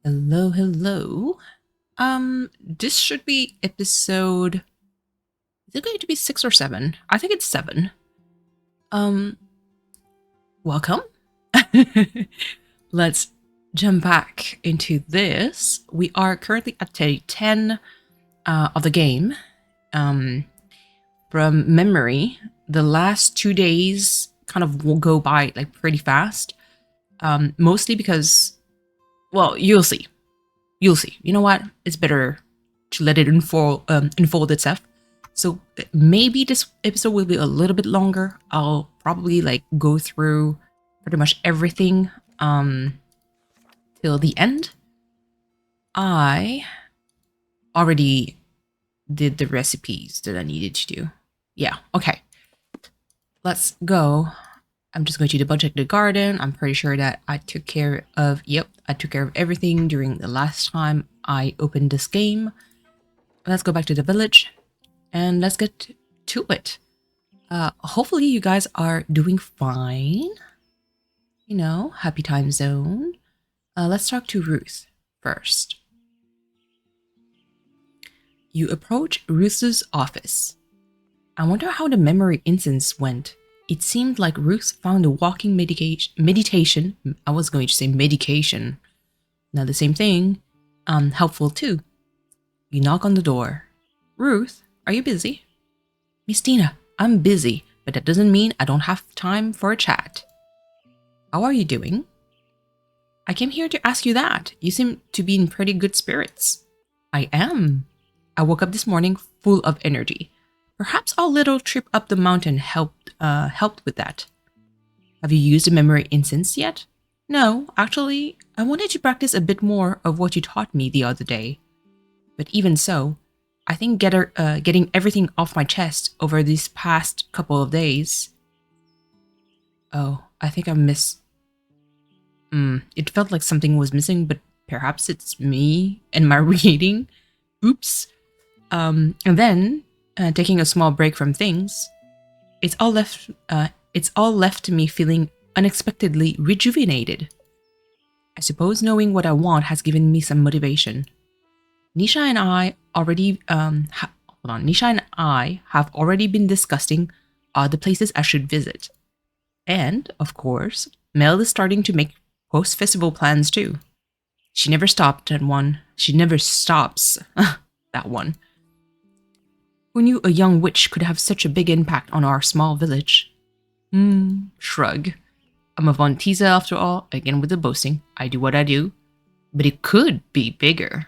Hello, hello. This should be episode. Is it going to be 6 or 7? I think it's 7. Um, Welcome. Let's jump back into this. We are currently at day 10 of the game. From memory, the last 2 days kind of will go by like pretty fast. Mostly because, well, you'll see. You'll see. You know what? It's better to let it unfold itself. So maybe this episode will be a little bit longer. I'll probably like go through pretty much everything till the end. I already did the recipes that I needed to do. Yeah, okay. Let's go. I'm just going to double check the garden. I'm pretty sure that I took care of everything during the last time I opened this game. Let's go back to the village and let's get to it. Hopefully you guys are doing fine. You know, happy time zone. Let's talk to Ruth first. You approach Ruth's office. I wonder how the memory incense went. It seemed like Ruth found a walking meditation. I was going to say medication. Not the same thing. Helpful too. You knock on the door. Ruth, are you busy? Miss Tina, I'm busy, but that doesn't mean I don't have time for a chat. How are you doing? I came here to ask you that. You seem to be in pretty good spirits. I am. I woke up this morning full of energy. Perhaps our little trip up the mountain helped with that. Have you used the memory incense yet? No, actually, I wanted to practice a bit more of what you taught me the other day. But even so, I think getting everything off my chest over these past couple of days. Oh, I think I missed. It felt like something was missing, but perhaps it's me and my reading. Oops. And then, taking a small break from things, it's all left me feeling unexpectedly rejuvenated. I suppose knowing what I want has given me some motivation. Nisha and I have already been discussing the places I should visit. And, of course, Mel is starting to make post-festival plans too. She never stopped at one. She never stops. That one. Who knew a young witch could have such a big impact on our small village? Shrug. I'm a Von Teaser after all, again with the boasting. I do what I do. But it could be bigger.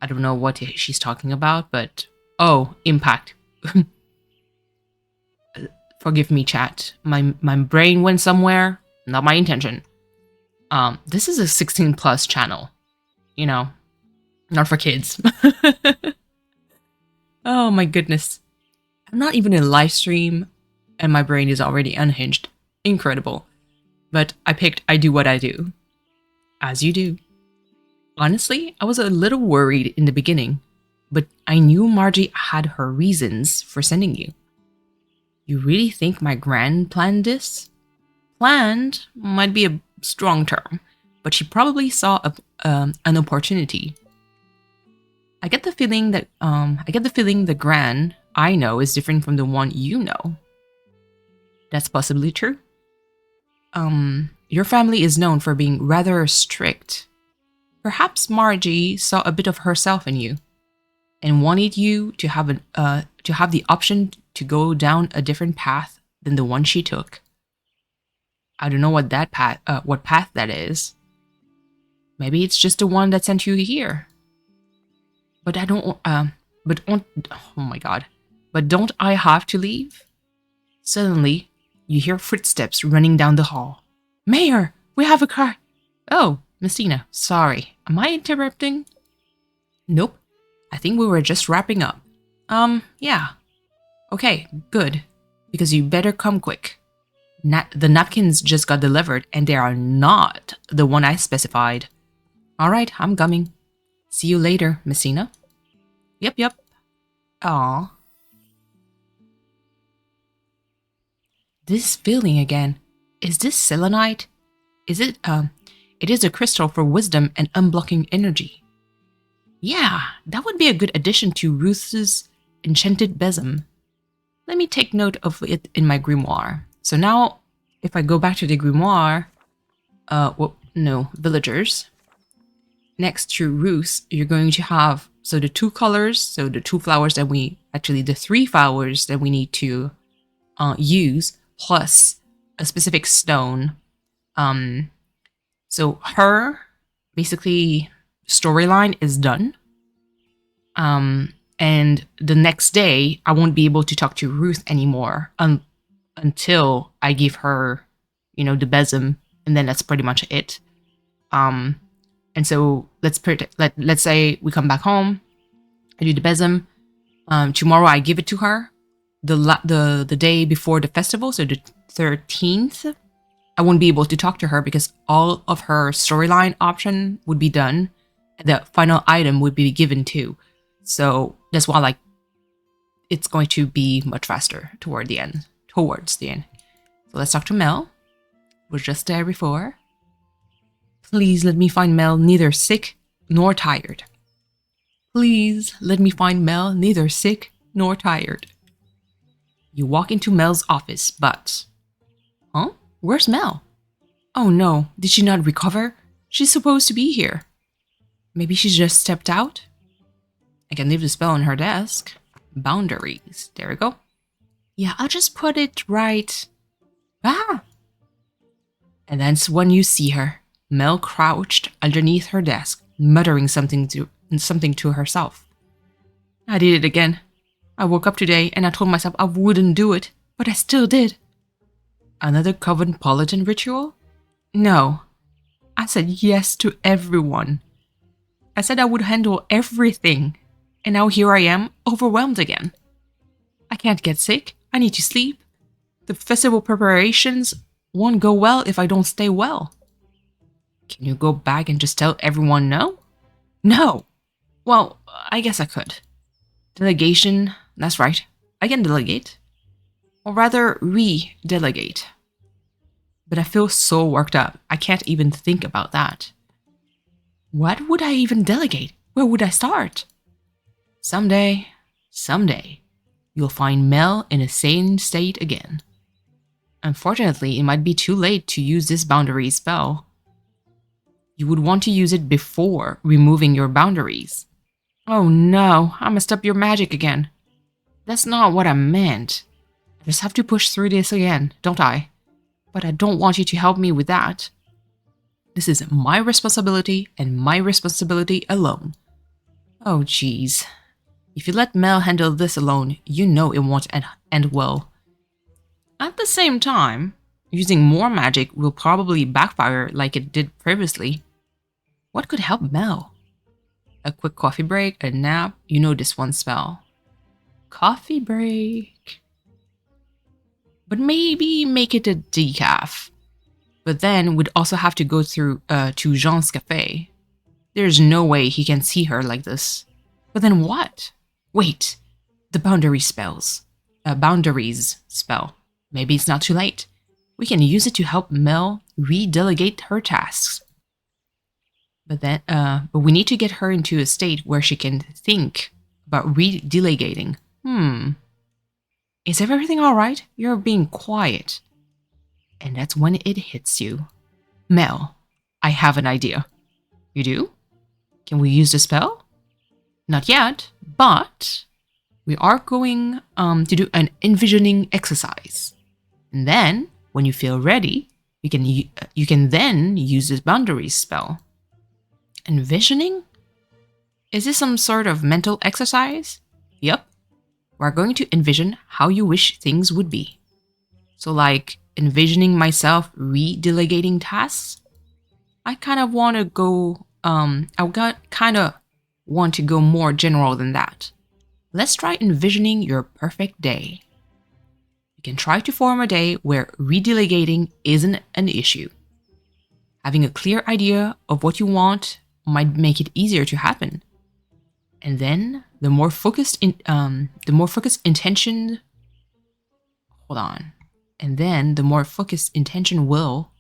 I don't know what she's talking about, but... Oh, impact. Forgive me, chat. My brain went somewhere. Not my intention. This is a 16+ channel. You know, not for kids. Oh my goodness. I'm not even in live stream and my brain is already unhinged. Incredible. But I picked I do what I do. As you do. Honestly, I was a little worried in the beginning, but I knew Margie had her reasons for sending you. You really think my gran planned this? Planned might be a strong term, but she probably saw an opportunity. I get the feeling the gran I know is different from the one you know. That's possibly true. Your family is known for being rather strict. Perhaps Margie saw a bit of herself in you, and wanted you to have the option to go down a different path than the one she took. I don't know what path that is. Maybe it's just the one that sent you here. But oh my god. But don't I have to leave? Suddenly, you hear footsteps running down the hall. Mayor, we have a car. Oh, Messina, sorry. Am I interrupting? Nope. I think we were just wrapping up. Yeah. Okay, good. Because you better come quick. The napkins just got delivered and they are not the one I specified. Alright, I'm coming. See you later, Messina. Yep. Aw. This feeling again. Is this selenite? Is It is a crystal for wisdom and unblocking energy. Yeah, that would be a good addition to Ruth's enchanted besom. Let me take note of it in my grimoire. So now, if I go back to the grimoire, villagers. Next to Ruth, you're going to have, so the 2 colors, so the 2 flowers that the 3 flowers that we need to use, plus a specific stone. So her, basically, storyline is done. And the next day, I won't be able to talk to Ruth anymore until I give her, the besom, and then that's pretty much it. And so let's say we come back home, I do the besom. Tomorrow I give it to her. The day before the festival, so the 13th, I won't be able to talk to her because all of her storyline option would be done, and the final item would be given too. So that's why it's going to be much faster towards the end. So let's talk to Mel. We're just there before. Please let me find Mel neither sick nor tired. Please let me find Mel neither sick nor tired. You walk into Mel's office, but... Huh? Where's Mel? Oh no, did she not recover? She's supposed to be here. Maybe she just stepped out? I can leave the spell on her desk. Boundaries. There we go. Yeah, I'll just put it right... Ah! And that's when you see her. Mel crouched underneath her desk, muttering something to herself. I did it again. I woke up today and I told myself I wouldn't do it, but I still did. Another Cosmopolitan ritual? No. I said yes to everyone. I said I would handle everything, and now here I am, overwhelmed again. I can't get sick. I need to sleep. The festival preparations won't go well if I don't stay well. Can you go back and just tell everyone no? No! Well, I guess I could. Delegation, that's right. I can delegate. Or rather, re-delegate. But I feel so worked up, I can't even think about that. What would I even delegate? Where would I start? Someday, you'll find Mel in a sane state again. Unfortunately, it might be too late to use this boundary spell. You would want to use it before removing your boundaries. Oh no, I messed up your magic again. That's not what I meant. I just have to push through this again, don't I? But I don't want you to help me with that. This is my responsibility and my responsibility alone. Oh jeez. If you let Mel handle this alone, you know it won't end well. At the same time, using more magic will probably backfire like it did previously. What could help Mel? A quick coffee break, a nap, you know this one spell. Coffee break. But maybe make it a decaf. But then we'd also have to go through to Jean's cafe. There's no way he can see her like this. But then what? Wait, the boundaries spell. Maybe it's not too late. We can use it to help Mel re-delegate her tasks. But we need to get her into a state where she can think about re-delegating. Is everything alright? You're being quiet. And that's when it hits you. Mel, I have an idea. You do? Can we use the spell? Not yet, but we are going to do an envisioning exercise. And then, when you feel ready, you can then use this boundaries spell. Envisioning? Is this some sort of mental exercise? Yup. We're going to envision how you wish things would be. So like envisioning myself re-delegating tasks? I kind of want to go more general than that. Let's try envisioning your perfect day. You can try to form a day where re-delegating isn't an issue. Having a clear idea of what you want might make it easier to happen. And then the more focused intention will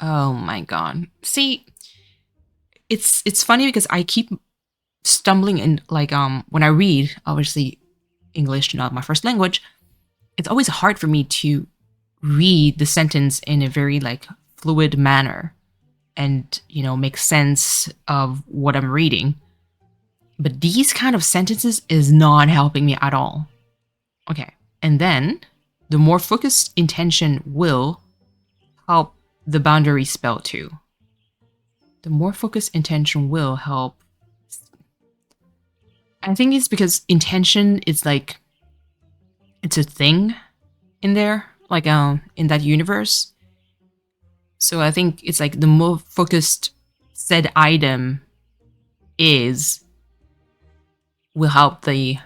Oh my god. See, it's funny because I keep stumbling in like when I read, obviously English not my first language, it's always hard for me to read the sentence in a very like fluid manner and make sense of what I'm reading. But these kind of sentences is not helping me at all. Okay. And then the more focused intention will help the boundary spell too. The more focused intention will help. I think it's because intention is like it's a thing in there, like in that universe. So I think it's like the more focused said item is will help the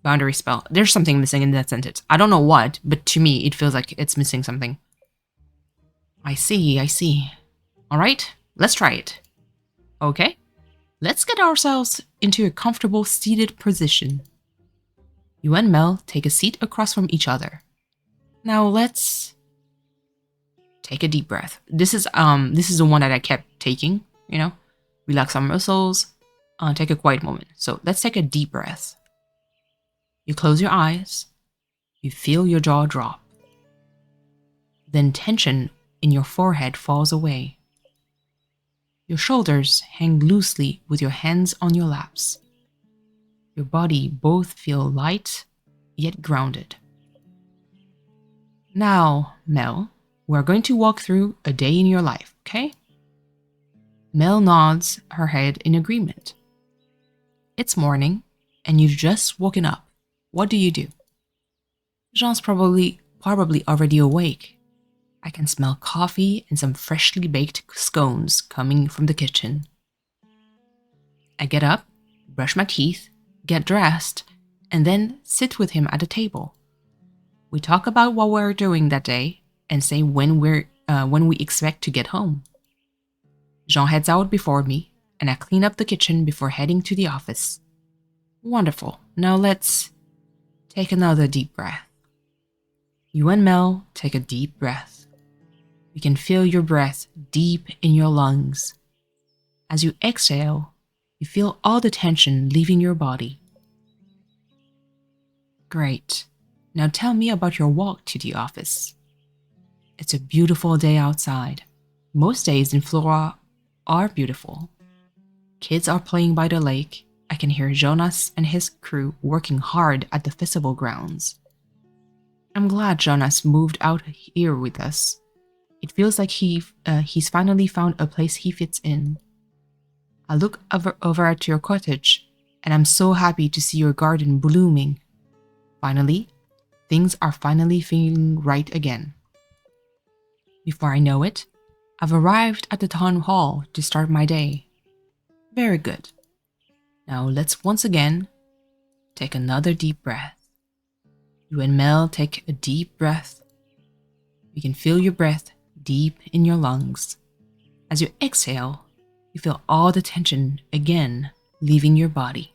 boundary spell. There's something missing in that sentence. I don't know what, but to me it feels like it's missing something. I see, I see. Alright, let's try it. Okay, let's get ourselves into a comfortable seated position. You and Mel take a seat across from each other. Now let's take a deep breath. This is the one that I kept taking, relax our muscles, take a quiet moment. So let's take a deep breath. You close your eyes, you feel your jaw drop. Then tension in your forehead falls away. Your shoulders hang loosely with your hands on your laps. Your body both feel light, yet grounded. Now, Mel, we're going to walk through a day in your life, okay? Mel nods her head in agreement. It's morning, and you've just woken up. What do you do? Jean's probably already awake. I can smell coffee and some freshly baked scones coming from the kitchen. I get up, brush my teeth, get dressed, and then sit with him at a table. We talk about what we're doing that day and say when we expect to get home. Jean heads out before me, and I clean up the kitchen before heading to the office. Wonderful. Now let's take another deep breath. You and Mel take a deep breath. You can feel your breath deep in your lungs. As you exhale, you feel all the tension leaving your body. Great. Now tell me about your walk to the office. It's a beautiful day outside. Most days in Flora are beautiful. Kids are playing by the lake. I can hear Jonas and his crew working hard at the festival grounds. I'm glad Jonas moved out here with us. It feels like he's finally found a place he fits in. I look over at your cottage, and I'm so happy to see your garden blooming. Finally, things are finally feeling right again. Before I know it, I've arrived at the town hall to start my day. Very good. Now let's once again take another deep breath. You and Mel take a deep breath. You can feel your breath deep in your lungs. As you exhale, you feel all the tension again leaving your body.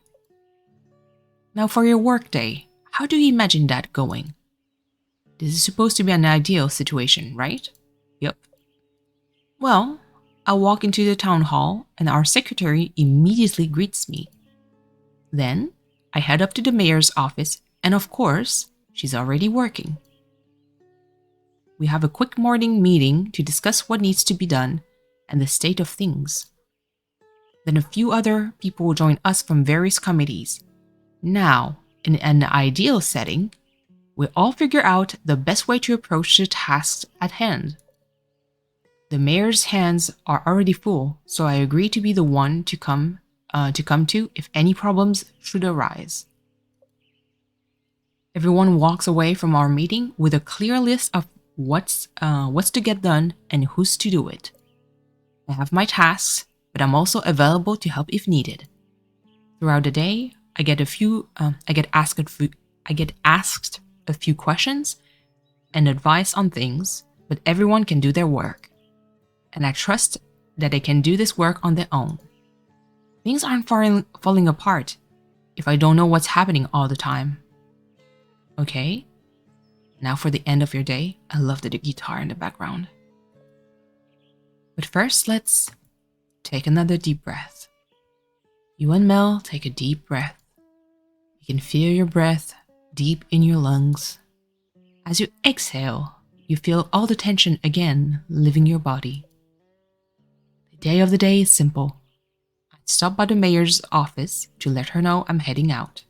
Now for your workday, how do you imagine that going? This is supposed to be an ideal situation, right? Yep. Well, I walk into the town hall and our secretary immediately greets me. Then, I head up to the mayor's office and of course, she's already working. We have a quick morning meeting to discuss what needs to be done and the state of things. Then a few other people will join us from various committees. Now, in an ideal setting, we all figure out the best way to approach the tasks at hand. The mayor's hands are already full, so I agree to be the one to come to if any problems should arise. Everyone walks away from our meeting with a clear list of what's to get done and who's to do it. I have my tasks, but I'm also available to help if needed. Throughout the day, I get asked a few questions and advice on things, but everyone can do their work. And I trust that they can do this work on their own. Things aren't falling apart if I don't know what's happening all the time. Okay? Now for the end of your day, I love the guitar in the background. But first, let's take another deep breath. You and Mel take a deep breath. You can feel your breath deep in your lungs. As you exhale, you feel all the tension again leaving your body. The day of the day is simple. I stop by the mayor's office to let her know I'm heading out.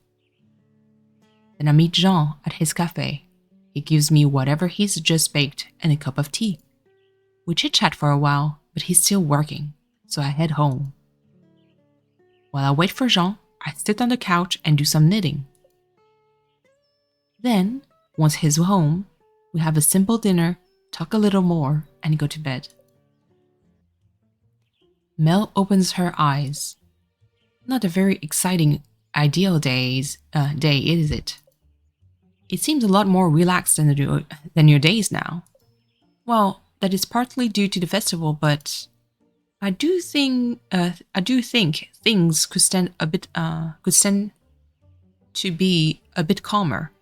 Then I meet Jean at his cafe. He gives me whatever he's just baked and a cup of tea. We chit-chat for a while, but he's still working, so I head home. While I wait for Jean, I sit on the couch and do some knitting. Then, once he's home, we have a simple dinner, talk a little more, and go to bed. Mel opens her eyes. Not a very exciting, ideal day, is it? It seems a lot more relaxed than your days now. Well, that is partly due to the festival, but I do think things could stand to be a bit calmer.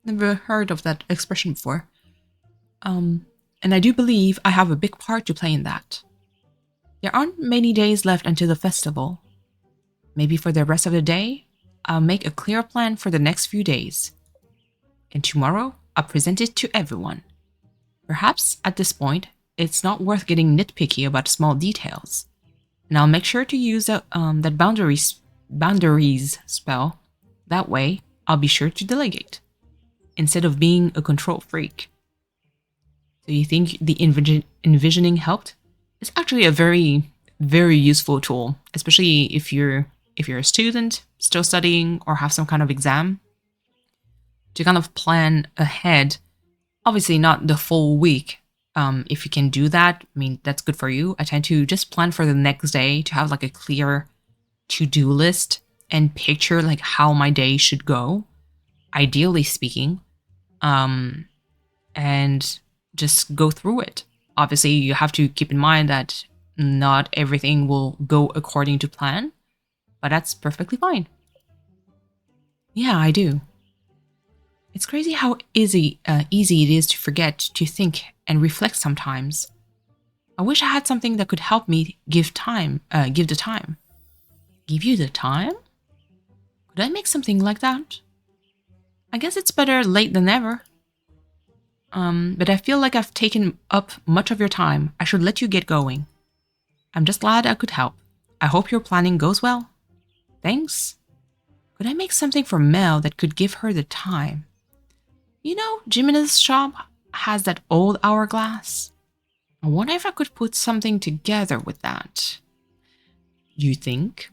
Never heard of that expression before. And I do believe I have a big part to play in that. There aren't many days left until the festival. Maybe for the rest of the day, I'll make a clear plan for the next few days. And tomorrow, I'll present it to everyone. Perhaps at this point, it's not worth getting nitpicky about small details. And I'll make sure to use that boundaries spell. That way, I'll be sure to delegate, instead of being a control freak. So you think the envisioning helped? It's actually a very, very useful tool, especially if you're a student, still studying, or have some kind of exam, to kind of plan ahead. Obviously not the full week. If you can do that, I mean, that's good for you. I tend to just plan for the next day to have like a clear to-do list and picture like how my day should go, ideally speaking, and just go through it. Obviously, you have to keep in mind that not everything will go according to plan, but that's perfectly fine. Yeah, I do. It's crazy how easy it is to forget to think and reflect sometimes. I wish I had something that could help me give the time. Give you the time? Could I make something like that? I guess it's better late than never. But I feel like I've taken up much of your time. I should let you get going. I'm just glad I could help. I hope your planning goes well. Thanks. Could I make something for Mel that could give her the time? You know, Jimenez's shop has that old hourglass. I wonder if I could put something together with that. You think?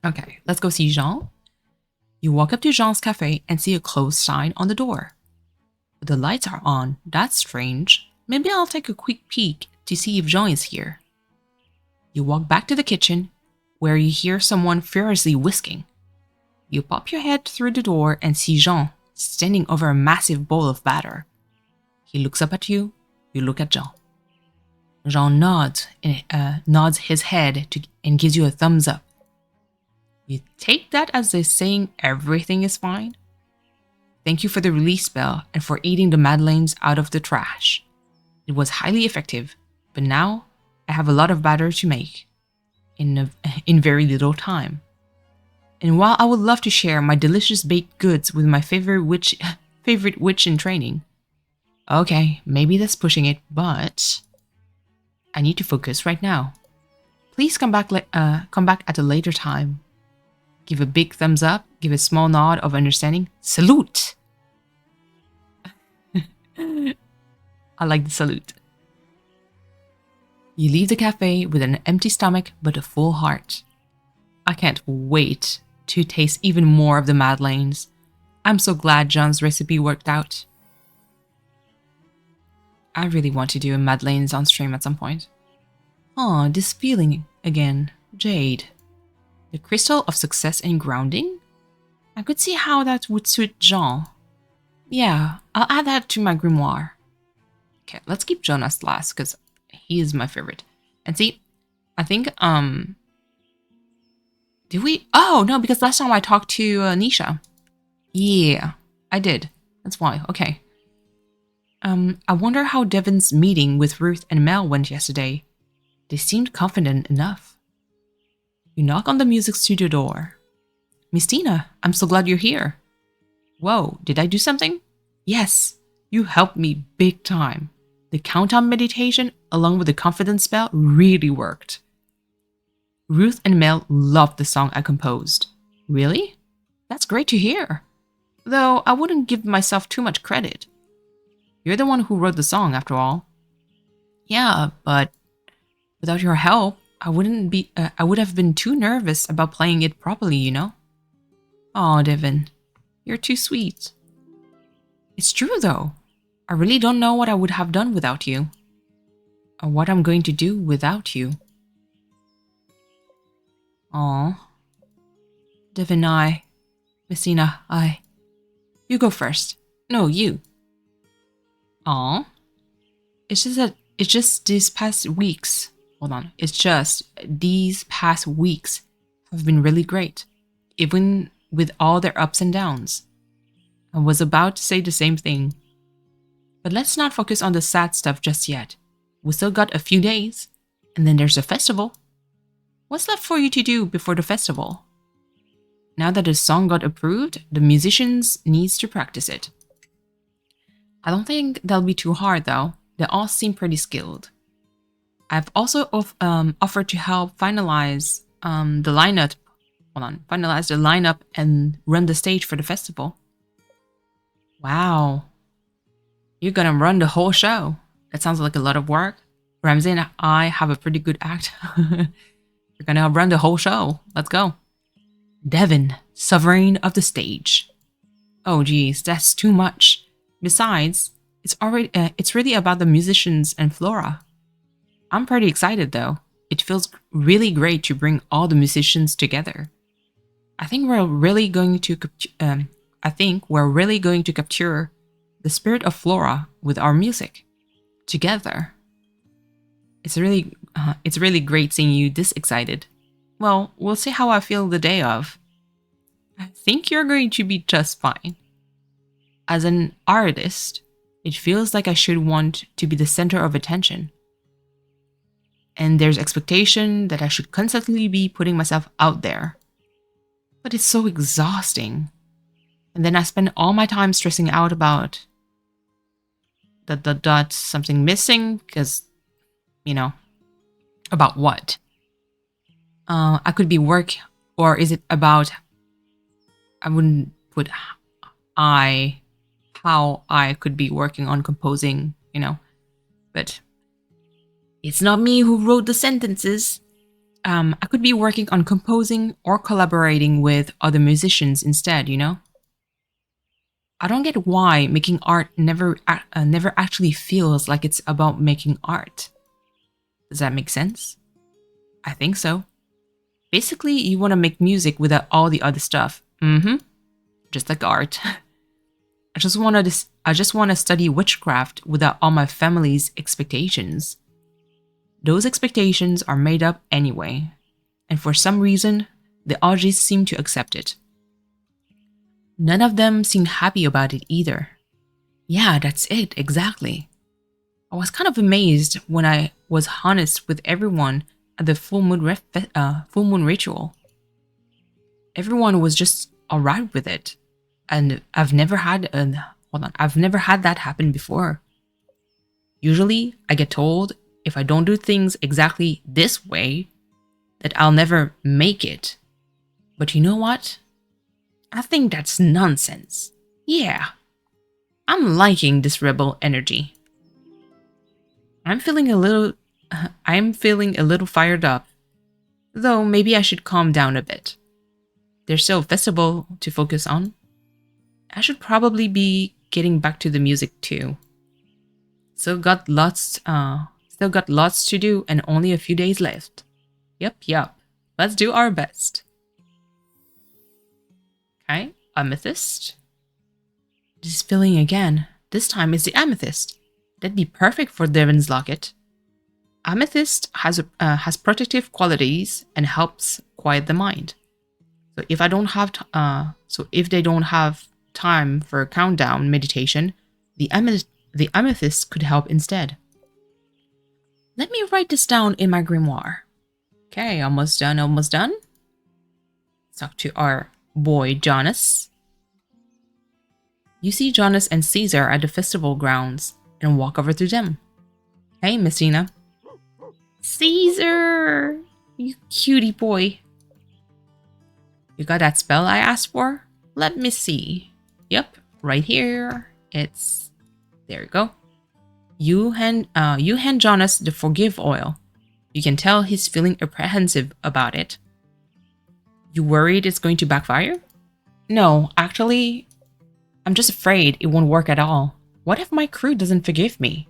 Okay, let's go see Jean. You walk up to Jean's cafe and see a closed sign on the door. But the lights are on. That's strange. Maybe I'll take a quick peek to see if Jean is here. You walk back to the kitchen, where you hear someone furiously whisking. You pop your head through the door and see Jean standing over a massive bowl of batter. He looks up at you. You look at Jean. Jean nods his head and gives you a thumbs up. You take that as they're saying everything is fine. Thank you for the release spell and for eating the madeleines out of the trash. It was highly effective, but now I have a lot of batter to make in very little time. And while I would love to share my delicious baked goods with my favorite witch in training, okay, maybe that's pushing it, but I need to focus right now. Please come back at a later time. Give a big thumbs up, give a small nod of understanding. Salute! I like the salute. You leave the cafe with an empty stomach but a full heart. I can't wait to taste even more of the madeleines. I'm so glad John's recipe worked out. I really want to do a madeleines on stream at some point. Aw, this feeling again. Jade. The crystal of success and grounding? I could see how that would suit Jean. Yeah, I'll add that to my grimoire. Okay, let's keep Jean as last, because he is my favorite. And see, I think, did we? Oh, no, because last time I talked to Nisha. Yeah, I did. That's why. Okay. I wonder how Devin's meeting with Ruth and Mel went yesterday. They seemed confident enough. You knock on the music studio door. Miss Tina, I'm so glad you're here. Whoa, did I do something? Yes, you helped me big time. The countdown meditation, along with the confidence spell, really worked. Ruth and Mel loved the song I composed. Really? That's great to hear. Though I wouldn't give myself too much credit. You're the one who wrote the song, after all. Yeah, but without your help, I would have been too nervous about playing it properly, you know? Aw, Devin, you're too sweet. It's true, though. I really don't know what I would have done without you. Or what I'm going to do without you. Aw. Devin, Messina, You go first. No, you. Aw. It's just these past weeks. Hold on. It's just these past weeks have been really great. Even with all their ups and downs. I was about to say the same thing. But let's not focus on the sad stuff just yet. We still got a few days. And then there's a festival. What's left for you to do before the festival? Now that the song got approved, the musicians needs to practice it. I don't think that'll be too hard though. They all seem pretty skilled. I've also offered to help finalize the lineup. Finalize the lineup and run the stage for the festival. Wow. You're gonna run the whole show. That sounds like a lot of work. Ramsey and I have a pretty good act. We're gonna run the whole show. Let's go. Devin, sovereign of the stage. Oh geez, that's too much. Besides, it's really about the musicians and Flora. I'm pretty excited though. It feels really great to bring all the musicians together. I think we're really going to capture the spirit of Flora with our music together. It's really great seeing you this excited. Well, we'll see how I feel the day of. I think you're going to be just fine. As an artist, it feels like I should want to be the center of attention. And there's expectation that I should constantly be putting myself out there. But it's so exhausting. And then I spend all my time stressing out about something missing, because, about what? I could be or is it about, I wouldn't put how I could be working on composing, but it's not me who wrote the sentences. I could be working on composing or collaborating with other musicians instead, I don't get why making art never actually feels like it's about making art. Does that make sense? I think so. Basically, you want to make music without all the other stuff. Just like art. I just want to study witchcraft without all my family's expectations. Those expectations are made up anyway, and for some reason, the Augies seem to accept it. None of them seemed happy about it either. Yeah, that's it, exactly. I was kind of amazed when I was honest with everyone at the full moon ritual. Everyone was just alright with it, and I've never had that happen before. Usually, I get told if I don't do things exactly this way, that I'll never make it. But you know what? I think that's nonsense. Yeah. I'm liking this rebel energy. I'm feeling a little fired up. Though maybe I should calm down a bit. There's still a festival to focus on. I should probably be getting back to the music too. Still got lots to do and only a few days left. Yep. Let's do our best. Okay, amethyst. This feeling again. This time it's the amethyst. That'd be perfect for Devin's locket. Amethyst has protective qualities and helps quiet the mind. So if they don't have time for a countdown meditation, the the amethyst could help instead. Let me write this down in my grimoire. Okay, almost done, almost done. Let's talk to our boy Jonas. You see Jonas and Caesar at the festival grounds and walk over to them. Hey, Messina. Caesar! You cutie boy. You got that spell I asked for? Let me see. Yep, right here. It's... There you go. You hand Jonas the forgive oil. You can tell he's feeling apprehensive about it. You worried it's going to backfire? No, actually, I'm just afraid it won't work at all. What if my crew doesn't forgive me?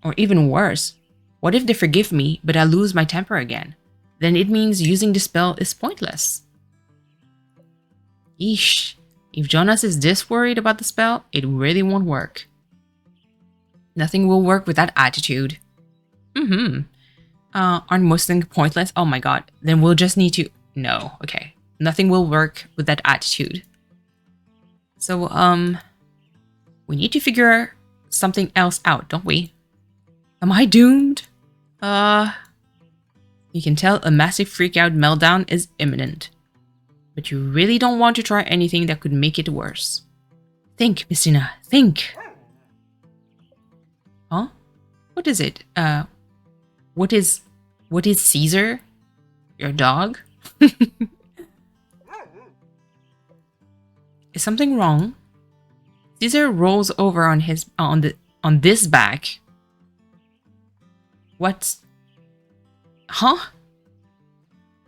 Or even worse, what if they forgive me but I lose my temper again? Then it means using the spell is pointless. Eesh, if Jonas is this worried about the spell, it really won't work. Nothing will work with that attitude. Aren't most things pointless? Oh my god, then we'll just need to... No, okay. Nothing will work with that attitude. So, we need to figure something else out, don't we? Am I doomed? You can tell a massive freak-out meltdown is imminent. But you really don't want to try anything that could make it worse. Think, Messina, think! Huh? What is it? What is Caesar? Your dog? Is something wrong? Caesar rolls over on this back. What? Huh?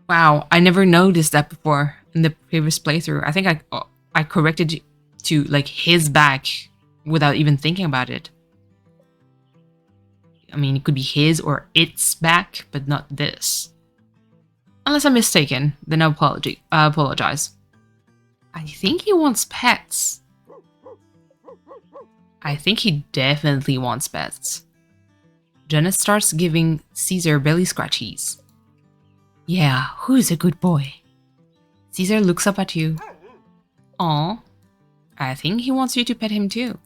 Wow, I never noticed that before in the previous playthrough. I think I corrected to like his back without even thinking about it. I mean, it could be his or its back, but not this. Unless I'm mistaken, then I apologize. I think he wants pets. I think he definitely wants pets. Jonas starts giving Caesar belly scratchies. Yeah, who's a good boy? Caesar looks up at you. Aw, I think he wants you to pet him too.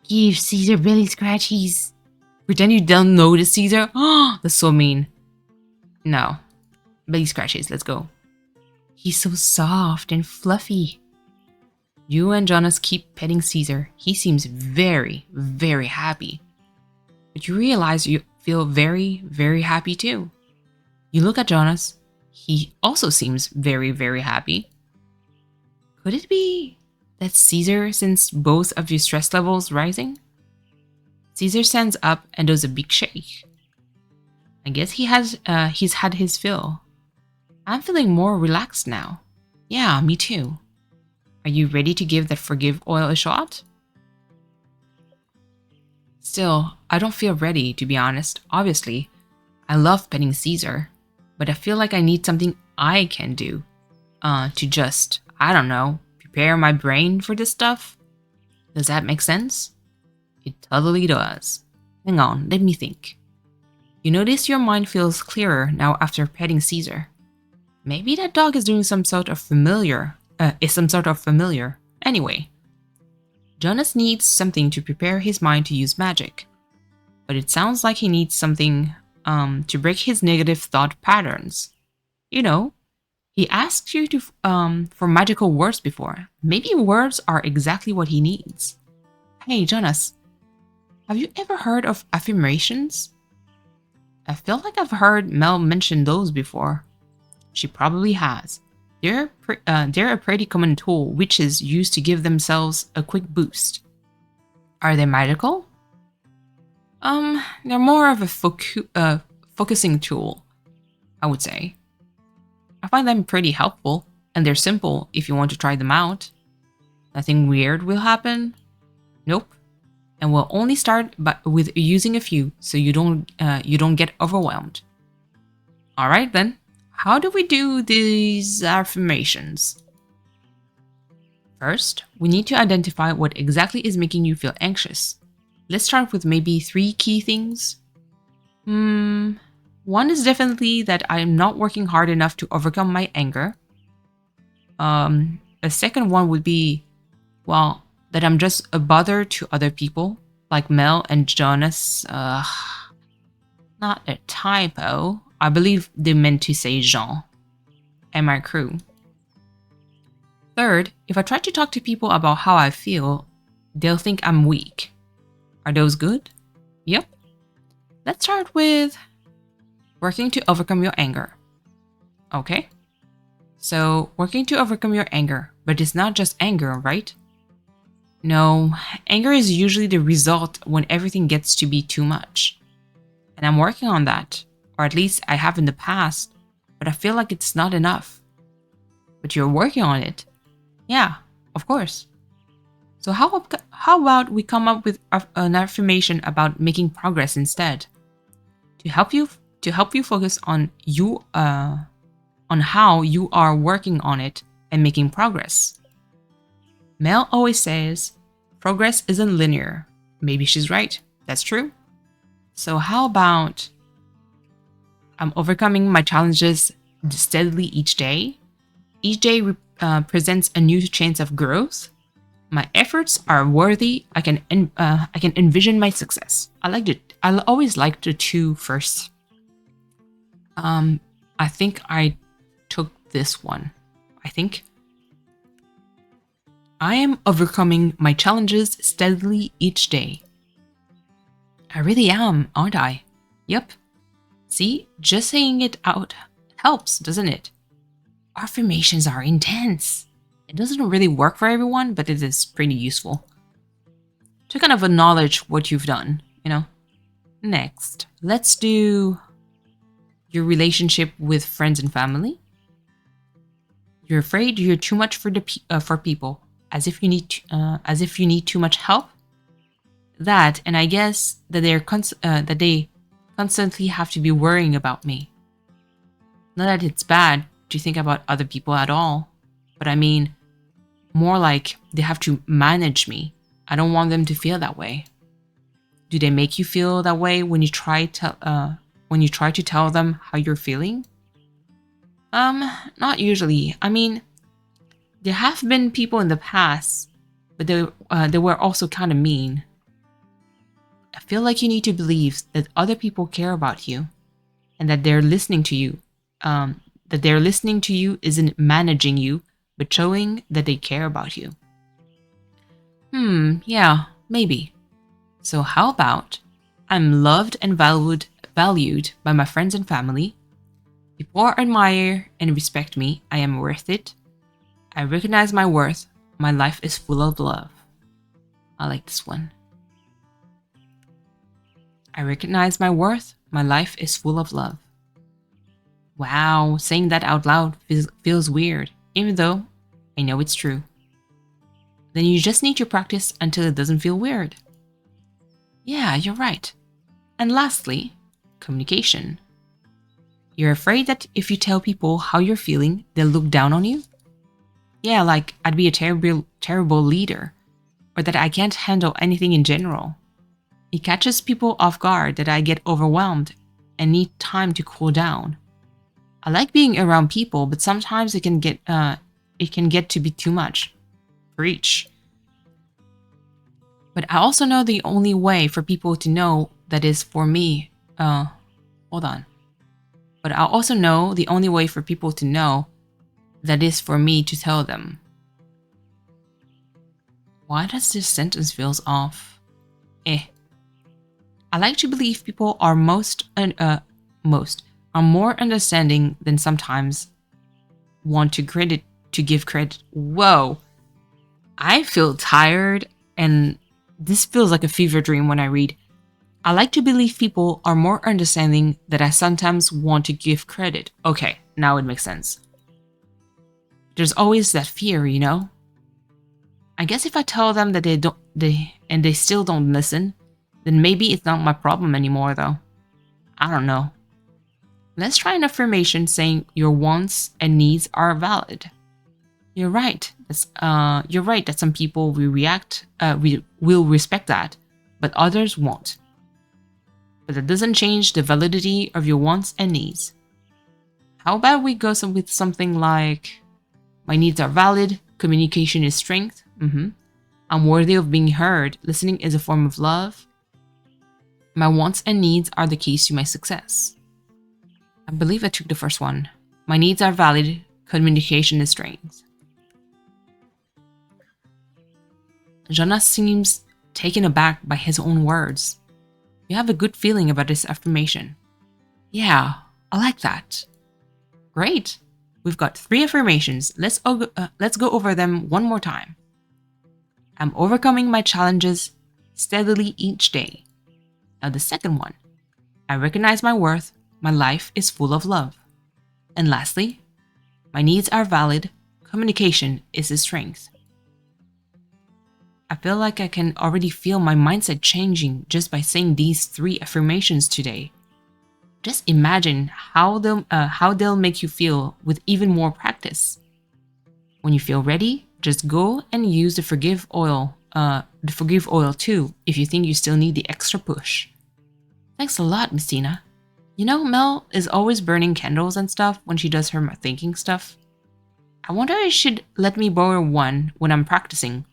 Give Caesar belly scratchies. Pretend you don't notice Caesar? Oh, that's so mean. No. Belly scratchies, let's go. He's so soft and fluffy. You and Jonas keep petting Caesar. He seems very, very happy. But you realize you feel very, very happy too. You look at Jonas. He also seems very, very happy. Could it be that Caesar sensed both of your stress levels rising? Caesar stands up and does a big shake. I guess he's had his fill. I'm feeling more relaxed now. Yeah, me too. Are you ready to give that forgive oil a shot? Still, I don't feel ready, to be honest. Obviously, I love petting Caesar, but I feel like I need something I can do to just, I don't know, prepare my brain for this stuff. Does that make sense? It totally does. Hang on, let me think. You notice your mind feels clearer now after petting Caesar. Maybe that dog is doing some sort of familiar. Anyway, Jonas needs something to prepare his mind to use magic. But it sounds like he needs something to break his negative thought patterns. You know, he asked you to for magical words before. Maybe words are exactly what he needs. Hey, Jonas, have you ever heard of affirmations? I feel like I've heard Mel mention those before. She probably has. They're a pretty common tool witches use to give themselves a quick boost. Are they magical? They're more of a focusing tool, I would say. I find them pretty helpful, and they're simple if you want to try them out. Nothing weird will happen. Nope. And we'll only start with using a few, so you don't get overwhelmed. All right then. How do we do these affirmations? First, we need to identify what exactly is making you feel anxious. Let's start with maybe 3 key things. One is definitely that I am not working hard enough to overcome my anger. A second one would be, well, that I'm just a bother to other people, like Mel and Jonas. Not a typo. I believe they meant to say Jean and my crew. Third, if I try to talk to people about how I feel, they'll think I'm weak. Are those good? Yep. Let's start with working to overcome your anger. Okay? So, working to overcome your anger, but it's not just anger, right? No, anger is usually the result when everything gets to be too much. And I'm working on that, or at least I have in the past, but I feel like it's not enough. But you're working on it. Yeah, of course. So how about we come up with an affirmation about making progress instead? To help you focus on on how you are working on it and making progress. Mel always says, progress isn't linear. Maybe she's right. That's true. So how about I'm overcoming my challenges steadily each day? Each day presents a new chance of growth. My efforts are worthy. I can envision my success. I always liked the two first. I think I took this one. I think I am overcoming my challenges steadily each day. I really am, aren't I? Yep. See, just saying it out helps, doesn't it? Affirmations are intense. It doesn't really work for everyone, but it is pretty useful to kind of acknowledge what you've done, you know? Next, let's do your relationship with friends and family. You're afraid you're too much for people, as if you need too much help. That, and I guess that that they constantly have to be worrying about me. Not that it's bad to think about other people at all, but I mean, more like they have to manage me. I don't want them to feel that way. Do they make you feel that way when you try to tell them how you're feeling? Not usually. I mean, there have been people in the past, but they were also kind of mean. I feel like you need to believe that other people care about you, and that they're listening to you. That they're listening to you isn't managing you, but showing that they care about you. Yeah, maybe. So how about I'm loved and valued by my friends and family. People admire and respect me. I am worth it. I recognize my worth. My life is full of love. I like this one. I recognize my worth. My life is full of love. Wow, saying that out loud feels weird, even though I know it's true. Then you just need to practice until it doesn't feel weird. Yeah, you're right. And lastly, communication. You're afraid that if you tell people how you're feeling, they'll look down on you? Yeah, like I'd be a terrible leader, or that I can't handle anything in general. It catches people off guard that I get overwhelmed and need time to cool down. I like being around people, but sometimes it can get to be too much. Preach. But I also know the only way for people to know that is for me. Hold on. But I also know the only way for people to know that is for me to tell them. Why does this sentence feels off? I like to believe people are more understanding than sometimes want to give credit. Whoa. I feel tired, and this feels like a fever dream when I read. I like to believe people are more understanding than I sometimes want to give credit. Okay, now it makes sense. There's always that fear, you know? I guess if I tell them that they still don't listen, then maybe it's not my problem anymore though. I don't know. Let's try an affirmation saying your wants and needs are valid. You're right. You're right that some people will respect that, but others won't. But that doesn't change the validity of your wants and needs. How about we go with something like, my needs are valid, communication is strength. I'm worthy of being heard. Listening is a form of love. My wants and needs are the keys to my success. I believe I took the first one. My needs are valid. Communication is strength. Jonas seems taken aback by his own words. You have a good feeling about this affirmation. Yeah, I like that. Great. We've got 3 affirmations. Let's go over them one more time. I'm overcoming my challenges steadily each day. Now the second one. I recognize my worth. My life is full of love. And lastly, my needs are valid. Communication is a strength. I feel like I can already feel my mindset changing just by saying these 3 affirmations today. Just imagine how they'll make you feel with even more practice. When you feel ready, just go and use the forgive oil too if you think you still need the extra push. Thanks a lot, Miss Tina. You know, Mel is always burning candles and stuff when she does her thinking stuff. I wonder if she should let me borrow one when I'm practicing.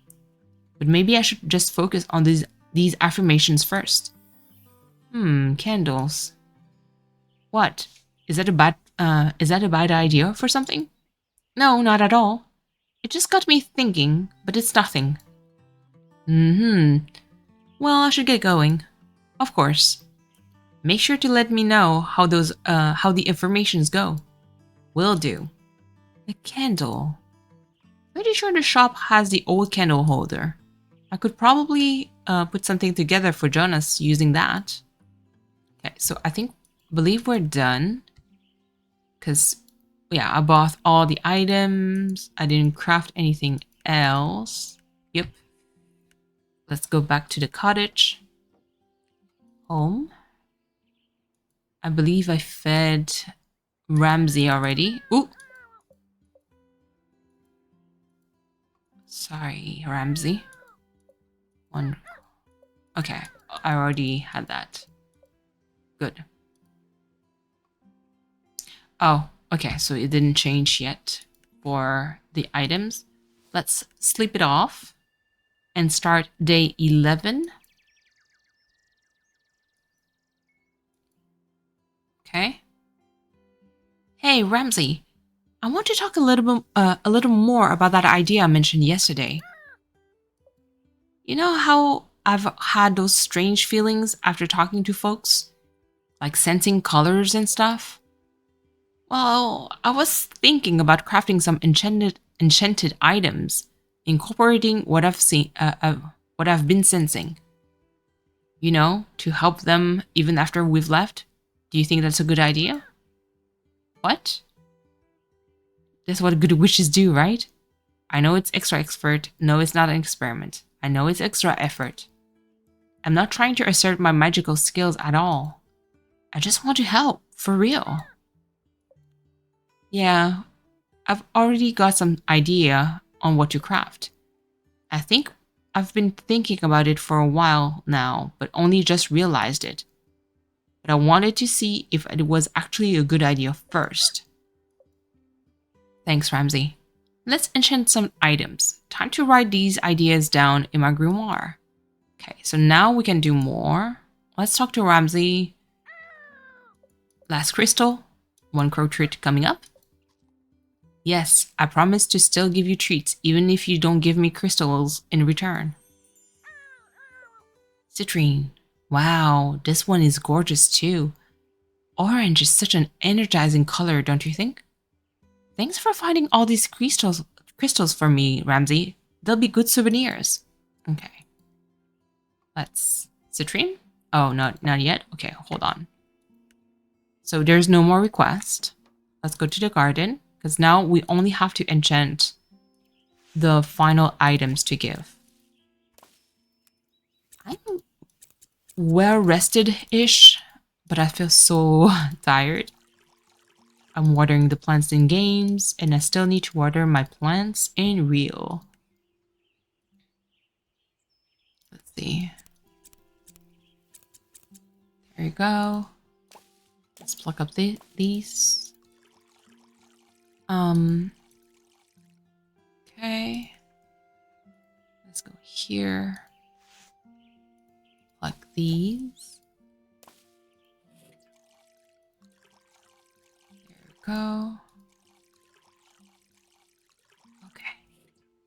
But maybe I should just focus on these affirmations first. Candles. What? Is that a bad idea for something? No, not at all. It just got me thinking, but it's nothing. Well, I should get going. Of course. Make sure to let me know how the affirmations go. Will do. The candle. Pretty sure the shop has the old candle holder. I could probably put something together for Jonas using that. Okay, so I believe we're done. Because, yeah, I bought all the items. I didn't craft anything else. Yep. Let's go back to the cottage. Home. I believe I fed Ramsey already. Ooh. Sorry, Ramsey. One. Okay, I already had that. Good. Oh, okay, so it didn't change yet for the items. Let's sleep it off and start day 11. Okay. Hey, Ramsey. I want to talk a little more about that idea I mentioned yesterday. You know how I've had those strange feelings after talking to folks? Like sensing colors and stuff? Well, I was thinking about crafting some enchanted items, incorporating what I've been sensing. You know, to help them even after we've left. Do you think that's a good idea? What? That's what good witches do, right? I know it's extra expert. No, it's not an experiment. I know it's extra effort. I'm not trying to assert my magical skills at all. I just want to help, for real. Yeah, I've already got some idea on what to craft. I think I've been thinking about it for a while now, but only just realized it. But I wanted to see if it was actually a good idea first. Thanks, Ramsey. Let's enchant some items. Time to write these ideas down in my grimoire. Okay, so now we can do more. Let's talk to Ramsey. Last crystal. 1 crow treat coming up. Yes, I promise to still give you treats even if you don't give me crystals in return. Citrine. Wow, this one is gorgeous too. Orange is such an energizing color, don't you think? Thanks for finding all these crystals for me, Ramsey. They'll be good souvenirs. Okay. Let's... Citrine? Oh, not yet? Okay, hold on. So there's no more request. Let's go to the garden, because now we only have to enchant the final items to give. I'm well rested-ish, but I feel so tired. I'm watering the plants in games, and I still need to water my plants in real. Let's see. There you go. Let's pluck up these. Okay. Let's go here. Like these. There we go. Okay,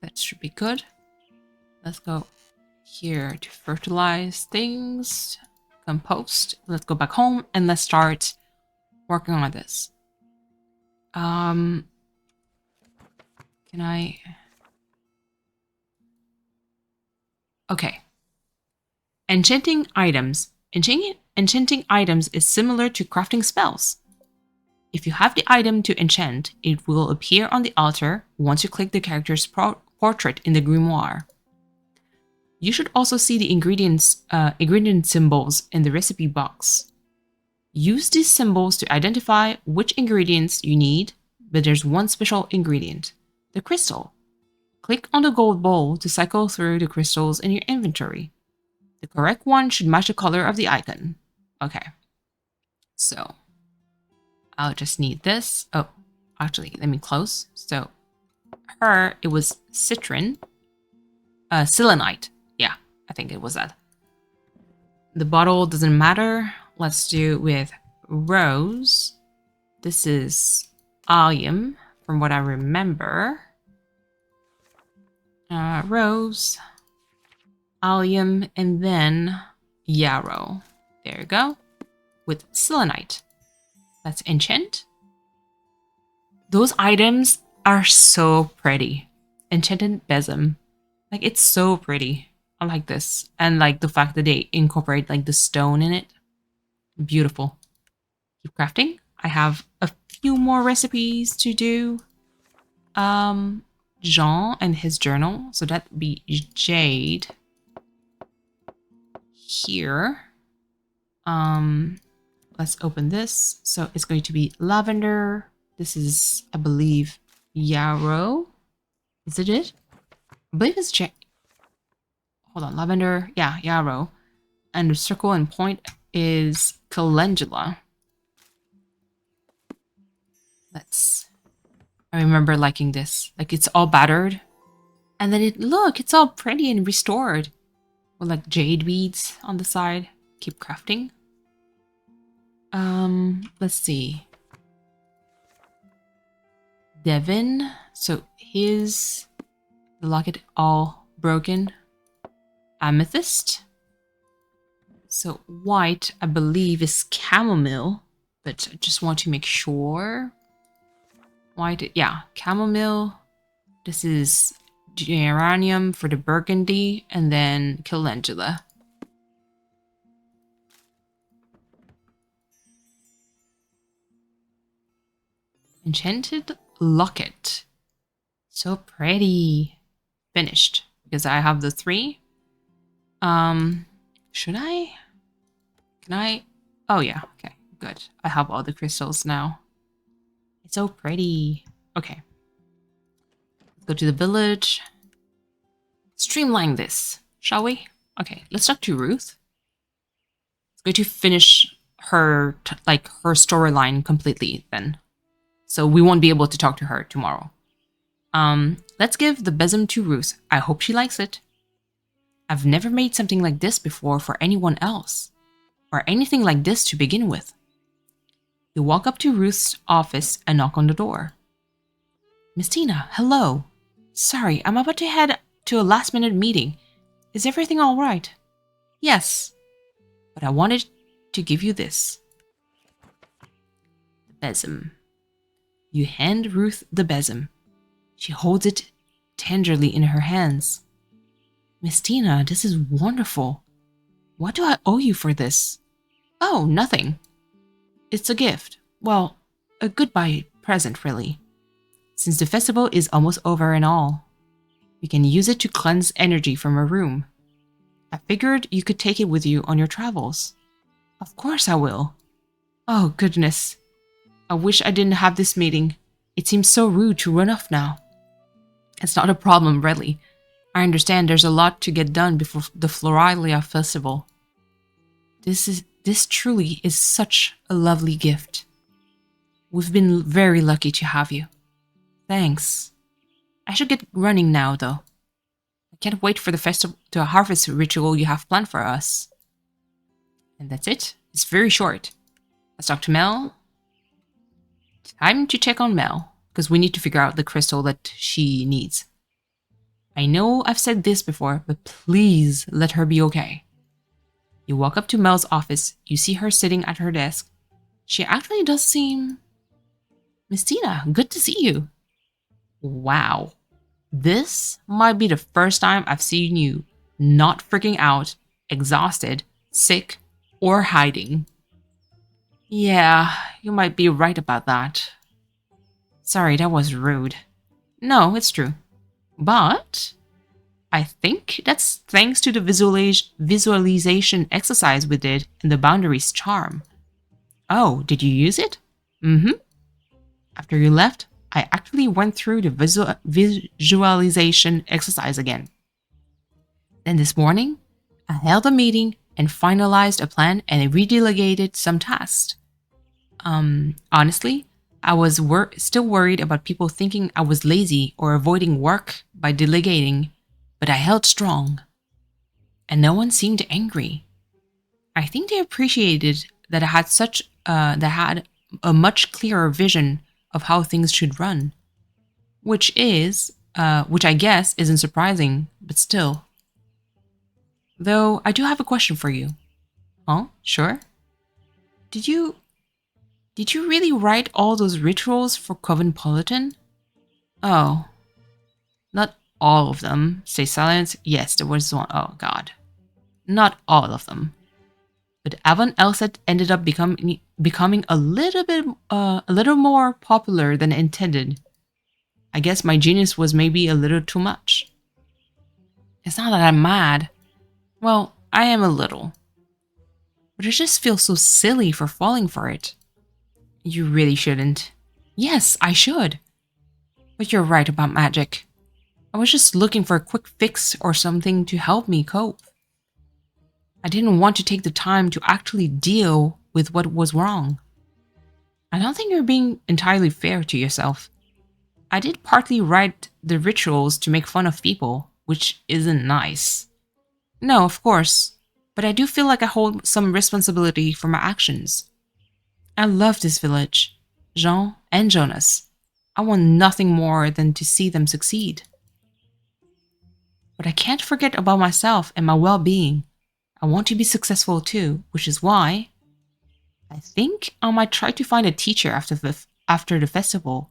that should be good. Let's go here to fertilize things. Compost. Let's go back home and let's start working on this. Can I... Okay. Enchanting items. Enchanting items is similar to crafting spells. If you have the item to enchant, it will appear on the altar once you click the character's portrait in the grimoire. You should also see the ingredient symbols in the recipe box. Use these symbols to identify which ingredients you need, but there's one special ingredient, the crystal. Click on the gold bowl to cycle through the crystals in your inventory. The correct one should match the color of the icon. Okay, so I'll just need this. Oh, actually, let me close. So her, it was citron, selenite. Yeah, I think it was that. The bottle doesn't matter. Let's do with rose. This is allium, from what I remember. Rose, allium, and then yarrow. There you go. With selenite. Let's enchant. Those items are so pretty. Enchanted besom. Like, it's so pretty. I like this. And like the fact that they incorporate like the stone in it. Beautiful. Keep crafting. I have a few more recipes to do. Jean and his journal. So that'd be jade. Here. Let's open this. So it's going to be lavender. This is, I believe, yarrow. Is it it? I believe it's jade. Hold on, lavender. Yeah, yarrow. And the circle and point is calendula. I remember liking this. Like, it's all battered. And then look, it's all pretty and restored. With like jade beads on the side. Keep crafting. Let's see. Devin. So the locket all broken. Amethyst. So white, I believe, is chamomile. But I just want to make sure. White, yeah, chamomile. This is geranium for the burgundy, and then calendula. Enchanted locket. So pretty. Finished. Because I have the 3. Should I? Can I? Oh yeah, okay, good. I have all the crystals now. It's so pretty. Okay. Let's go to the village. Streamline this, shall we? Okay, let's talk to Ruth. It's going to finish her, her storyline completely then. So we won't be able to talk to her tomorrow. Let's give the besom to Ruth. I hope she likes it. I've never made something like this before for anyone else. Or anything like this to begin with. You walk up to Ruth's office and knock on the door. Miss Tina, hello. Sorry, I'm about to head to a last-minute meeting. Is everything all right? Yes. But I wanted to give you this. The besom. You hand Ruth the besom. She holds it tenderly in her hands. Miss Tina, this is wonderful. What do I owe you for this? Oh, nothing. It's a gift. Well, a goodbye present, really. Since the festival is almost over and all, we can use it to cleanse energy from our room. I figured you could take it with you on your travels. Of course I will. Oh, goodness. I wish I didn't have this meeting. It seems so rude to run off now. It's not a problem, really. I understand there's a lot to get done before the Floralia festival. This truly is such a lovely gift. We've been very lucky to have you. Thanks. I should get running now, though. I can't wait for the festival, the harvest ritual you have planned for us. And that's it. It's very short. Let's talk to Mel. Time to check on Mel, because we need to figure out the crystal that she needs. I know I've said this before, but please let her be okay. You walk up to Mel's office. You see her sitting at her desk. She actually does seem... Miss Tina, good to see you. Wow. This might be the first time I've seen you not freaking out, exhausted, sick, or hiding. Yeah, you might be right about that. Sorry, that was rude. No, it's true. But I think that's thanks to the visualization exercise we did in the boundaries charm. Oh, did you use it? Mm-hmm. After you left, I actually went through the visualization exercise again. Then this morning, I held a meeting and finalized a plan and redelegated some tasks. Honestly, I was still worried about people thinking I was lazy or avoiding work by delegating, but I held strong. And no one seemed angry. I think they appreciated that I had a much clearer vision of how things should run, which I guess isn't surprising, but still. Though I do have a question for you. Huh? Sure. Did you really write all those rituals for Coventpolitan? Oh. Not all of them. Stay silent. Yes, there was one. Oh, God. Not all of them. But Avon Elset ended up becoming a little more popular than intended. I guess my genius was maybe a little too much. It's not that I'm mad. Well, I am a little. But I just feel so silly for falling for it. You really shouldn't. Yes, I should. But you're right about magic. I was just looking for a quick fix or something to help me cope. I didn't want to take the time to actually deal with what was wrong. I don't think you're being entirely fair to yourself. I did partly write the rituals to make fun of people, which isn't nice. No, of course, but I do feel like I hold some responsibility for my actions. I love this village, Jean and Jonas. I want nothing more than to see them succeed. But I can't forget about myself and my well-being. I want to be successful too, which is why I think I might try to find a teacher after the festival.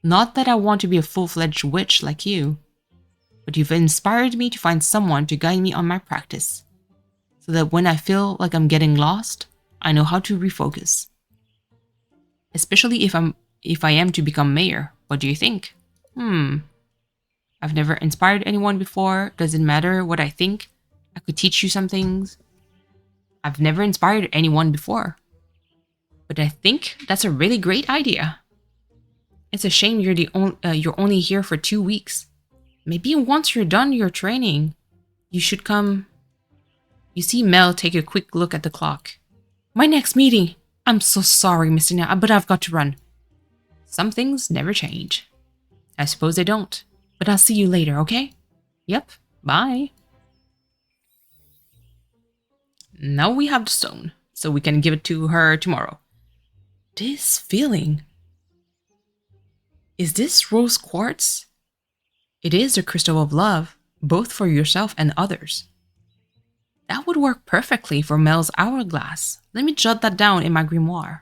Not that I want to be a full-fledged witch like you, but you've inspired me to find someone to guide me on my practice, so that when I feel like I'm getting lost, I know how to refocus. Especially if I am to become mayor. What do you think? I've never inspired anyone before. Doesn't matter what I think. I could teach you some things. I've never inspired anyone before. But I think that's a really great idea. It's a shame you're only here for 2 weeks. Maybe once you're done your training, you should come. You see Mel take a quick look at the clock. My next meeting. I'm so sorry, Mr. Nia, but I've got to run. Some things never change. I suppose they don't. But I'll see you later, okay? Yep. Bye. Now we have the stone, so we can give it to her tomorrow. This feeling. Is this rose quartz? It is a crystal of love, both for yourself and others. That would work perfectly for Mel's hourglass. Let me jot that down in my grimoire.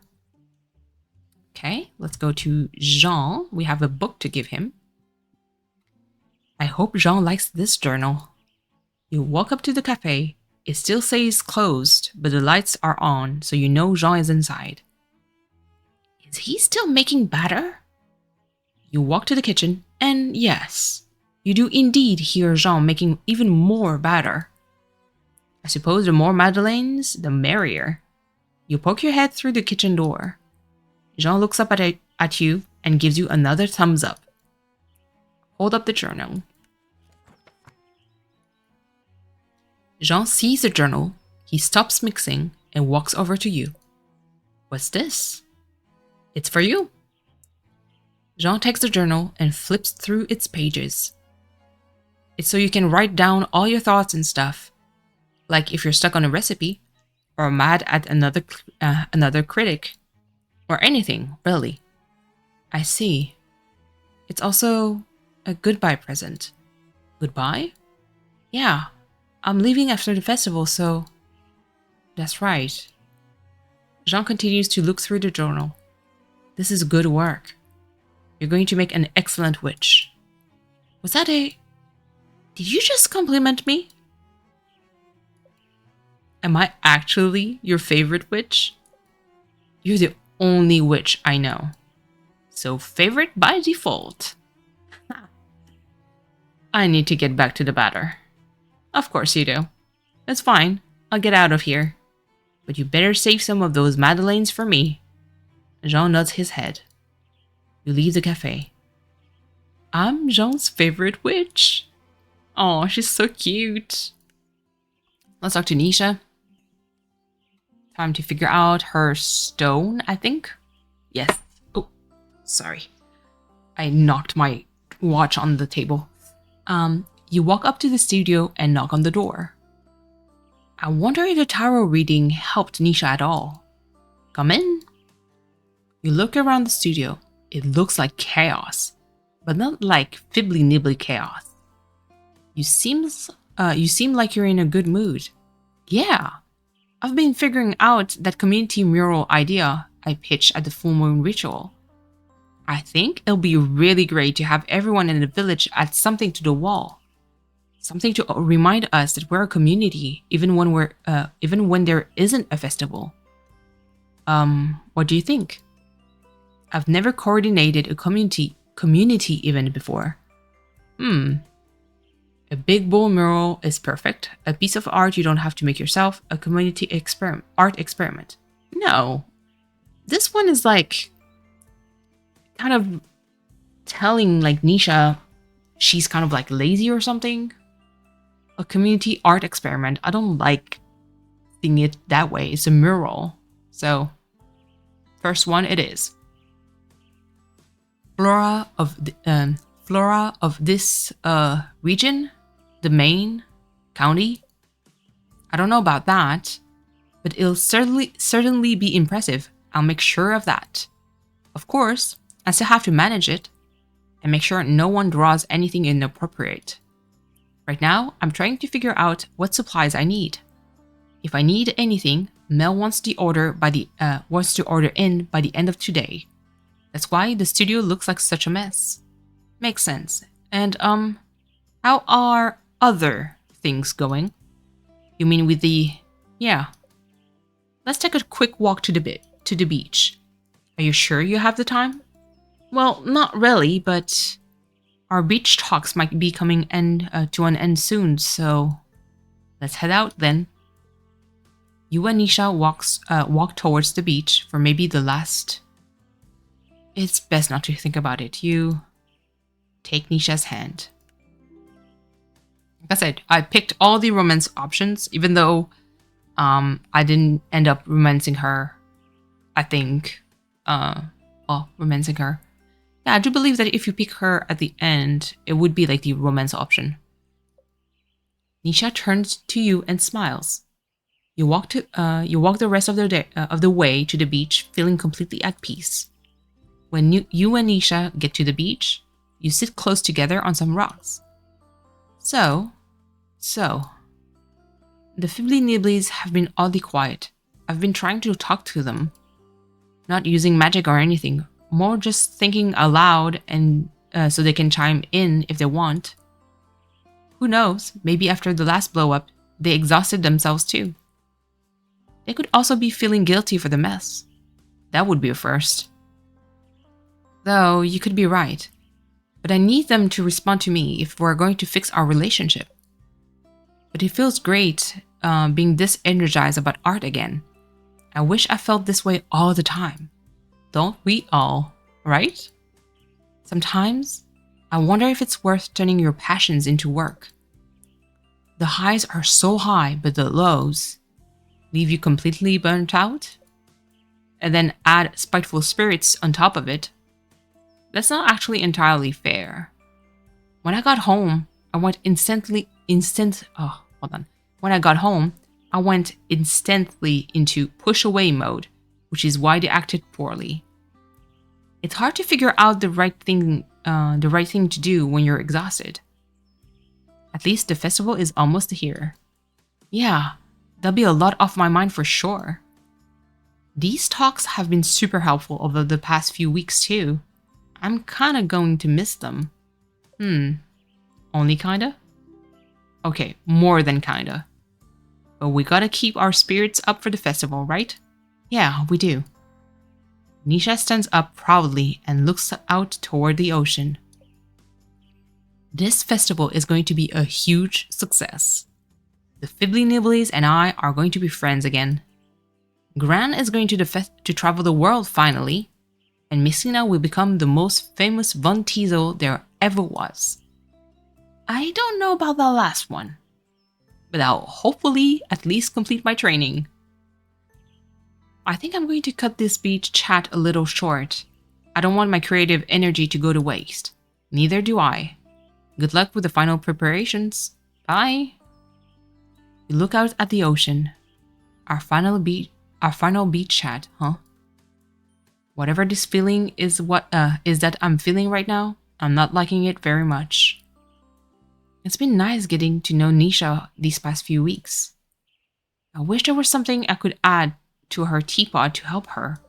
Okay, let's go to Jean. We have a book to give him. I hope Jean likes this journal. You walk up to the cafe. It still says closed, but the lights are on, so you know Jean is inside. Is he still making batter? You walk to the kitchen, and yes, you do indeed hear Jean making even more batter. I suppose the more madeleines, the merrier. You poke your head through the kitchen door. Jean looks up at you and gives you another thumbs up. Hold up the journal. Jean sees the journal. He stops mixing and walks over to you. What's this? It's for you. Jean takes the journal and flips through its pages. It's so you can write down all your thoughts and stuff. Like if you're stuck on a recipe, or mad at another critic, or anything, really. I see. It's also a goodbye present. Goodbye? Yeah, I'm leaving after the festival, so... That's right. Jean continues to look through the journal. This is good work. You're going to make an excellent witch. Was that a... Did you just compliment me? Am I actually your favorite witch? You're the only witch I know. So favorite by default. I need to get back to the batter. Of course you do. That's fine. I'll get out of here. But you better save some of those madeleines for me. Jean nods his head. You leave the cafe. I'm Jean's favorite witch. Oh, she's so cute. Let's talk to Nisha. Time to figure out her stone, I think. Yes. Oh, sorry. I knocked my watch on the table. You walk up to the studio and knock on the door. I wonder if the tarot reading helped Nisha at all. Come in. You look around the studio. It looks like chaos, but not like fibbly-nibbly chaos. You seem like you're in a good mood. Yeah, I've been figuring out that community mural idea I pitched at the full moon ritual. I think it'll be really great to have everyone in the village add something to the wall. Something to remind us that we're a community, even when there isn't a festival. What do you think? I've never coordinated a community event before. A big bowl mural is perfect. A piece of art you don't have to make yourself. A community art experiment. No. This one is like kind of telling like Nisha she's kind of like lazy or something. A community art experiment. I don't like seeing it that way. It's a mural. So first one it is. Flora of this region, the Maine county. I don't know about that, but it'll certainly be impressive. I'll make sure of that. Of course, I still have to manage it and make sure no one draws anything inappropriate. Right now, I'm trying to figure out what supplies I need. If I need anything, Mel wants to order in by the end of today. That's why the studio looks like such a mess. Makes sense. And how are other things going? You mean with the... Yeah. Let's take a quick walk to the beach. Are you sure you have the time? Well, not really, but our beach talks might be coming to an end soon, so let's head out then. You and Nisha walk towards the beach for maybe the last... It's best not to think about it. You take Nisha's hand. Like I said, I picked all the romance options, even though I didn't end up romancing her. I think. Romancing her. Yeah, I do believe that if you pick her at the end, it would be like the romance option. Nisha turns to you and smiles. You walk the rest of the way to the beach, feeling completely at peace. When you and Nisha get to the beach, you sit close together on some rocks. So, the Fibbly-Nibblies have been oddly quiet. I've been trying to talk to them. Not using magic or anything, more just thinking aloud and so they can chime in if they want. Who knows, maybe after the last blow-up, they exhausted themselves too. They could also be feeling guilty for the mess. That would be a first. Though, you could be right. But I need them to respond to me if we're going to fix our relationship. But it feels great being this energized about art again. I wish I felt this way all the time. Don't we all, right? Sometimes, I wonder if it's worth turning your passions into work. The highs are so high, but the lows leave you completely burnt out? And then add spiteful spirits on top of it. That's not actually entirely fair. When I got home, When I got home, I went instantly into push away mode, which is why they acted poorly. It's hard to figure out the right thing to do when you're exhausted. At least the festival is almost here. Yeah, that'll be a lot off my mind for sure. These talks have been super helpful over the past few weeks too. I'm kinda going to miss them. Only kinda? Okay, more than kinda. But we gotta keep our spirits up for the festival, right? Yeah, we do. Nisha stands up proudly and looks out toward the ocean. This festival is going to be a huge success. The Fibbly Nibblies and I are going to be friends again. Gran is going to travel the world finally, and Messina will become the most famous Von Teasel there ever was. I don't know about the last one, but I'll hopefully at least complete my training. I think I'm going to cut this beach chat a little short. I don't want my creative energy to go to waste. Neither do I. Good luck with the final preparations. Bye. We look out at the ocean. Our final beach chat, huh? Whatever this feeling is that I'm feeling right now, I'm not liking it very much. It's been nice getting to know Nisha these past few weeks. I wish there was something I could add to her teapot to help her.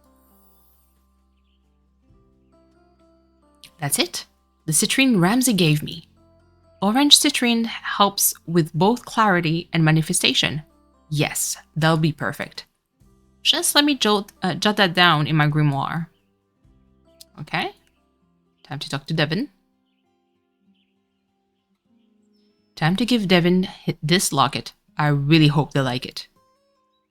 That's it. The citrine Ramsey gave me. Orange citrine helps with both clarity and manifestation. Yes, that'll be perfect. Just let me jot that down in my grimoire. Okay. Time to talk to Devin. Time to give Devin this locket. I really hope they like it.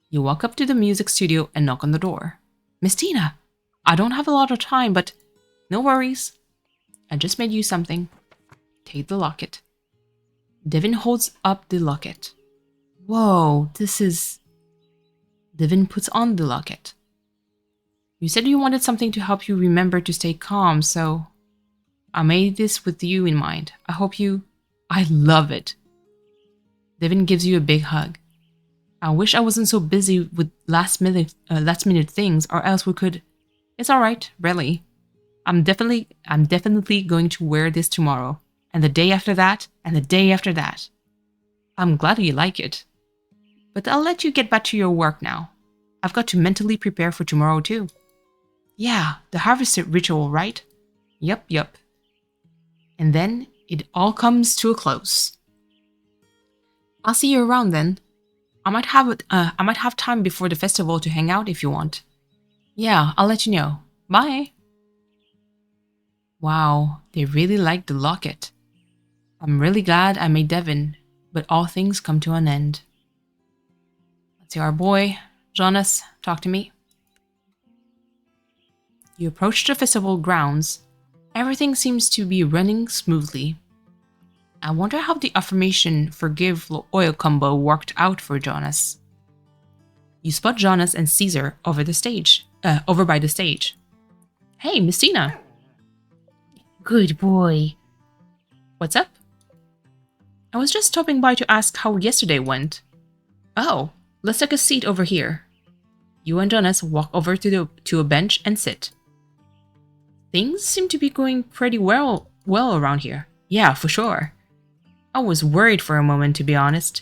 You walk up to the music studio and knock on the door. Miss Tina, I don't have a lot of time, but no worries. I just made you something. Take the locket. Devin holds up the locket. Whoa, this is... Devin puts on the locket. You said you wanted something to help you remember to stay calm, so I made this with you in mind. I love it. Devin gives you a big hug. I wish I wasn't so busy with last minute things, or else we could... It's alright, really. I'm definitely going to wear this tomorrow, and the day after that, and the day after that. I'm glad you like it. But I'll let you get back to your work now. I've got to mentally prepare for tomorrow too. Yeah, the harvest ritual, right? Yup. And then it all comes to a close. I'll see you around then. I might have time before the festival to hang out if you want. Yeah, I'll let you know. Bye. Wow, they really liked the locket. I'm really glad I made Devin, but all things come to an end. Let's see our boy, Jonas, talk to me. You approach the festival grounds. Everything seems to be running smoothly. I wonder how the affirmation forgive oil combo worked out for Jonas. You spot Jonas and Caesar over by the stage. Hey, Messina. Good boy. What's up? I was just stopping by to ask how yesterday went. Oh, let's take a seat over here. You and Jonas walk over to a bench and sit. Things seem to be going pretty well around here. Yeah, for sure. I was worried for a moment, to be honest.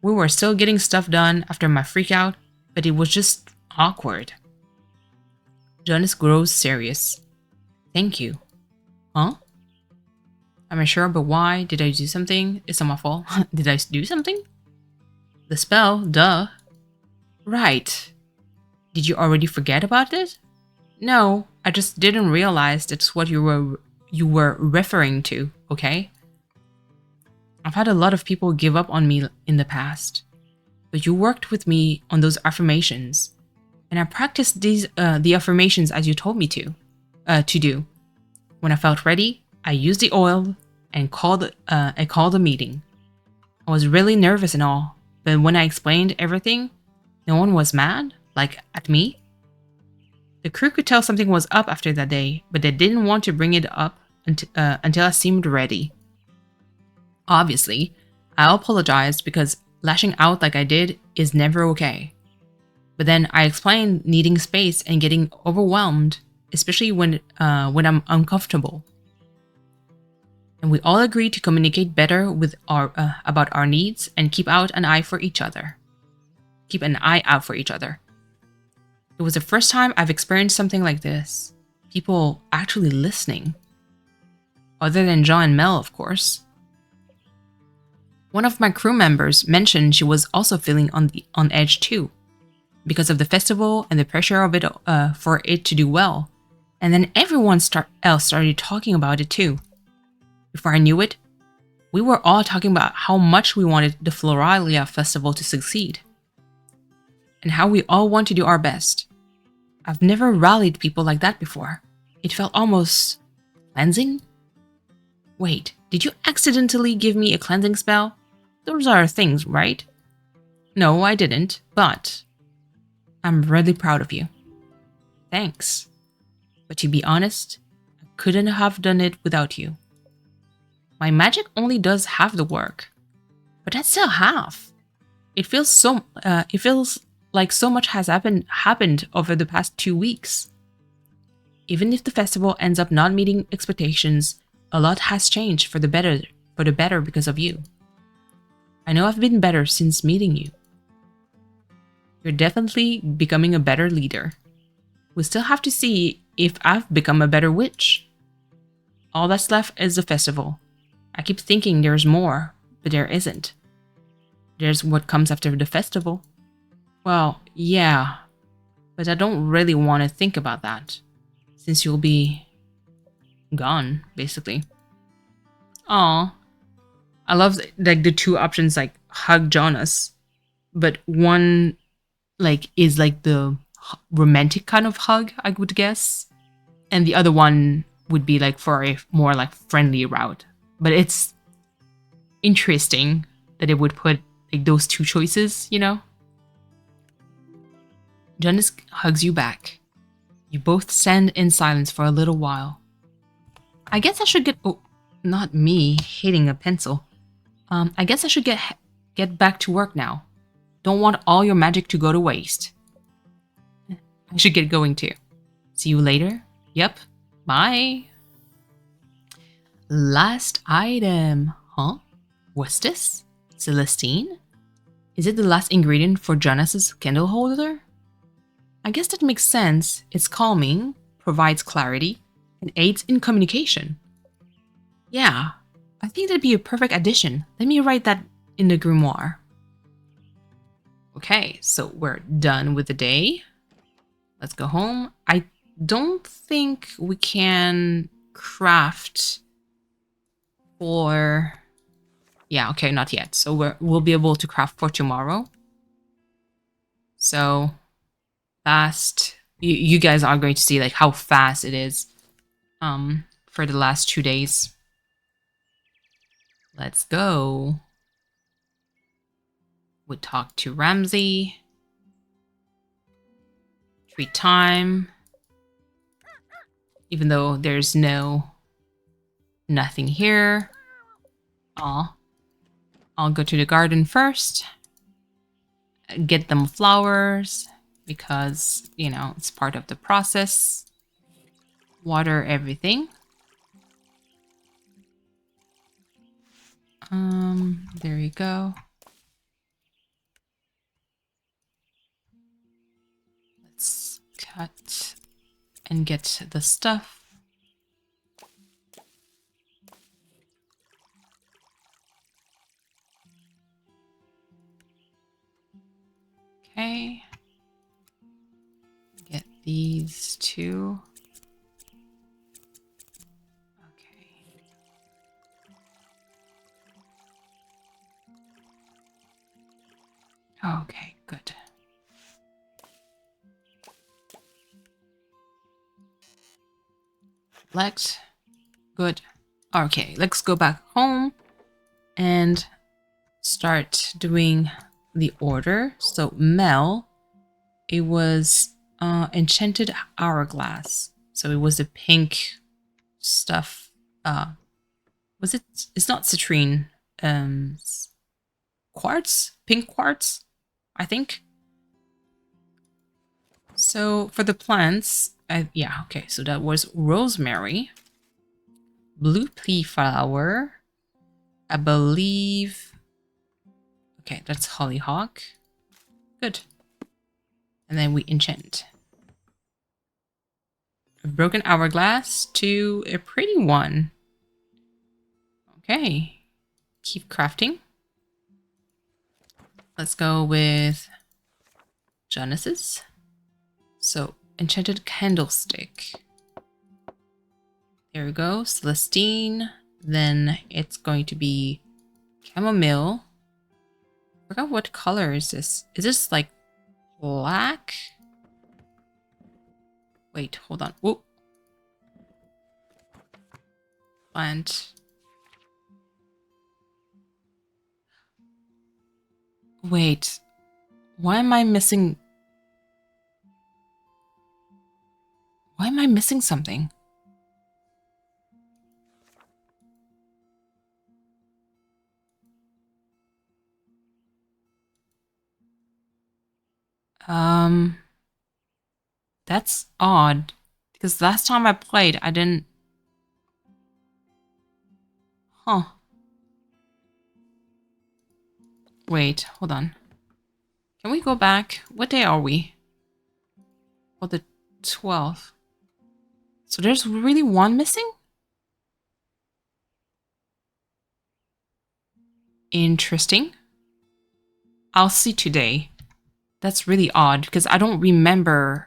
We were still getting stuff done after my freakout, but it was just awkward. Jonas grows serious. Thank you. Huh? I'm not sure, but why? Did I do something? It's not my fault. Did I do something? The spell, duh. Right. Did you already forget about it? No, I just didn't realize that's what you were referring to, okay? I've had a lot of people give up on me in the past, but you worked with me on those affirmations, and I practiced the affirmations as you told me to do. When I felt ready, I used the oil and called a meeting. I was really nervous and all, but when I explained everything, no one was mad, like at me. The crew could tell something was up after that day, but they didn't want to bring it up until I seemed ready. Obviously, I apologized because lashing out like I did is never okay. But then I explained needing space and getting overwhelmed, especially when I'm uncomfortable. And we all agreed to communicate better with about our needs and keep an eye for each other. Keep an eye out for each other. It was the first time I've experienced something like this. People actually listening. Other than John and Mel, of course. One of my crew members mentioned she was also feeling on edge too, because of the festival and the pressure of it for it to do well. And then everyone else started talking about it too. Before I knew it, we were all talking about how much we wanted the Floralia festival to succeed, and how we all want to do our best. I've never rallied people like that before. It felt almost cleansing. Wait, did you accidentally give me a cleansing spell? Those are things, right? No, I didn't, but I'm really proud of you. Thanks. But to be honest, I couldn't have done it without you. My magic only does half the work, but that's still half. It feels like so much has happened over the past 2 weeks. Even if the festival ends up not meeting expectations, a lot has changed for the better because of you. I know I've been better since meeting you. You're definitely becoming a better leader. We still have to see if I've become a better witch. All that's left is the festival. I keep thinking there's more, but there isn't. There's what comes after the festival. Well, yeah, but I don't really want to think about that, since you'll be gone, basically. Aw. I love like the two options, like hug Jonas, but one is like the romantic kind of hug, I would guess, and the other one would be like for a more like friendly route. But it's interesting that it would put like those two choices, you know? Jonas hugs you back. You both stand in silence for a little while. I guess I should get... Oh, not me hitting a pencil. I guess I should get back to work now. Don't want all your magic to go to waste. I should get going too. See you later. Yep. Bye. Last item. Huh? What's this? Celestine? Is it the last ingredient for Jonas's candle holder? I guess that makes sense. It's calming, provides clarity, and aids in communication. Yeah, I think that'd be a perfect addition. Let me write that in the grimoire. Okay, so we're done with the day. Let's go home. I don't think we can craft for... Yeah, okay, not yet. So we'll be able to craft for tomorrow. So fast. You guys are going to see like how fast it is for the last 2 days. Let's go. We talk to Ramsey. Treat time. Even though there's nothing here. I'll go to the garden first. Get them flowers because, you know, it's part of the process. Water everything. There you go. Let's cut and get the stuff. Okay. Get these two. Okay, good. Select. Good. Okay, let's go back home and start doing the order. So Mel, it was enchanted hourglass. So it was the pink stuff. Was it? It's not citrine. quartz, pink quartz, I think. So for the plants, yeah, okay, so that was rosemary, blue pea flower, I believe. Okay, that's hollyhock. Good. And then we enchant. A broken hourglass to a pretty one. Okay. Keep crafting. Let's go with Jonas's. So, enchanted candlestick. There we go. Celestine. Then it's going to be chamomile. I forgot what color is this. Is this like black? Wait, hold on. Whoop. Plant. Wait. Why am I missing? Why am I missing something? That's odd. Because last time I played, I didn't... Huh. Wait, hold on. Can we go back? What day are we? Oh, the 12th. So there's really one missing? Interesting. I'll see today. That's really odd because I don't remember.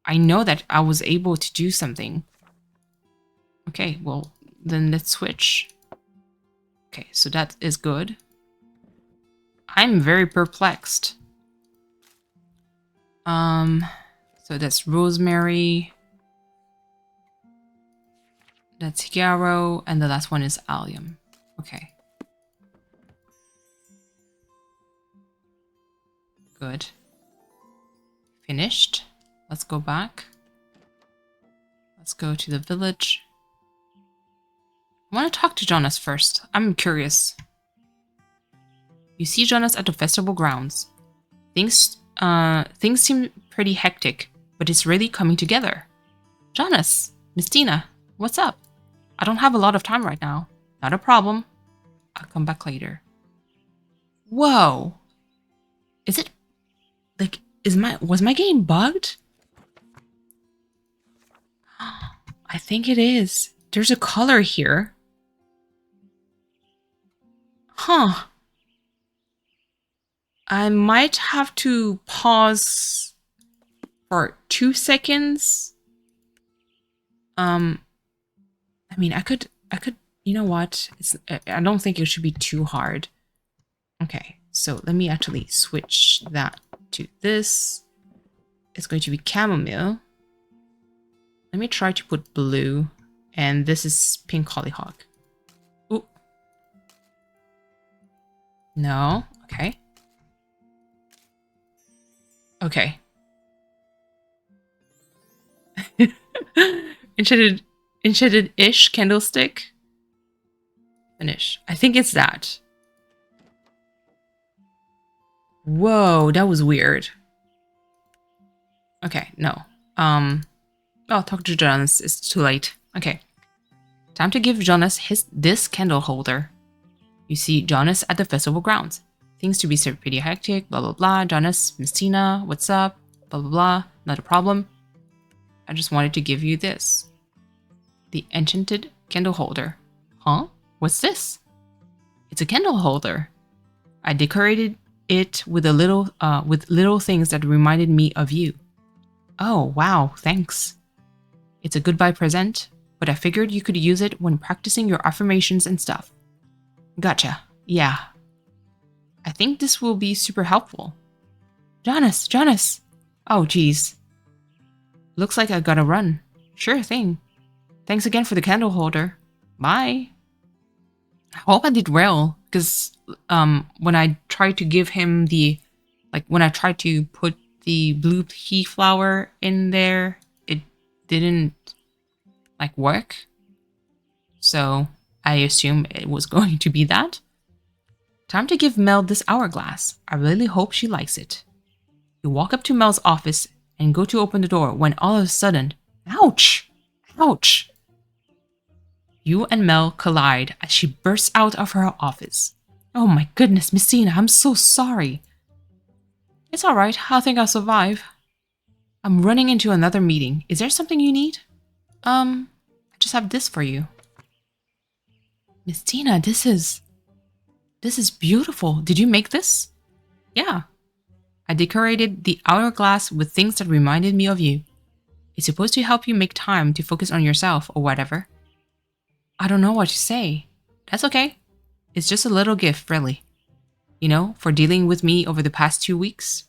I know that I was able to do something. Okay, well, then let's switch. Okay, so that is good. I'm very perplexed. So that's rosemary. That's yarrow, and the last one is allium. Okay. Good. Finished. Let's go back. Let's go to the village. I want to talk to Jonas first. I'm curious. You see Jonas at the festival grounds. Things seem pretty hectic, but it's really coming together. Jonas, Miss Tina, what's up? I don't have a lot of time right now. Not a problem. I'll come back later. Whoa. Is it like was my game bugged? I think it is. There's a color here. Huh. I might have to pause for 2 seconds. I mean, I could, you know what? I don't think it should be too hard. Okay, so let me actually switch that to this. It's going to be chamomile. Let me try to put blue, and this is pink hollyhock. Ooh. No, okay. Okay. Enchanted-ish candlestick. Finish. I think it's that. Whoa, that was weird. Okay, no. Oh, talk to Jonas. It's too late. Okay. Time to give Jonas this candle holder. You see Jonas at the festival grounds. Things to be pretty hectic, blah blah blah. Jonas, Miss Tina, what's up? Blah blah blah. Not a problem. I just wanted to give you this. The enchanted candle holder. Huh? What's this? It's a candle holder. I decorated it with little things that reminded me of you. Oh, wow, thanks. It's a goodbye present, but I figured you could use it when practicing your affirmations and stuff. Gotcha. Yeah. I think this will be super helpful. Jonas! Oh, geez. Looks like I gotta run. Sure thing. Thanks again for the candle holder. Bye. I hope I did well, because when I tried to give him when I tried to put the blue pea flower in there, it didn't work. So I assume it was going to be that. Time to give Mel this hourglass. I really hope she likes it. You walk up to Mel's office and go to open the door when all of a sudden, ouch! Ouch! You and Mel collide as she bursts out of her office. Oh my goodness, Messina, I'm so sorry. It's alright, I think I'll survive. I'm running into another meeting. Is there something you need? I just have this for you. Messina, this is beautiful. Did you make this? Yeah. I decorated the hourglass with things that reminded me of you. It's supposed to help you make time to focus on yourself or whatever. I don't know what to say. That's okay. It's just a little gift, really. You know, for dealing with me over the past 2 weeks.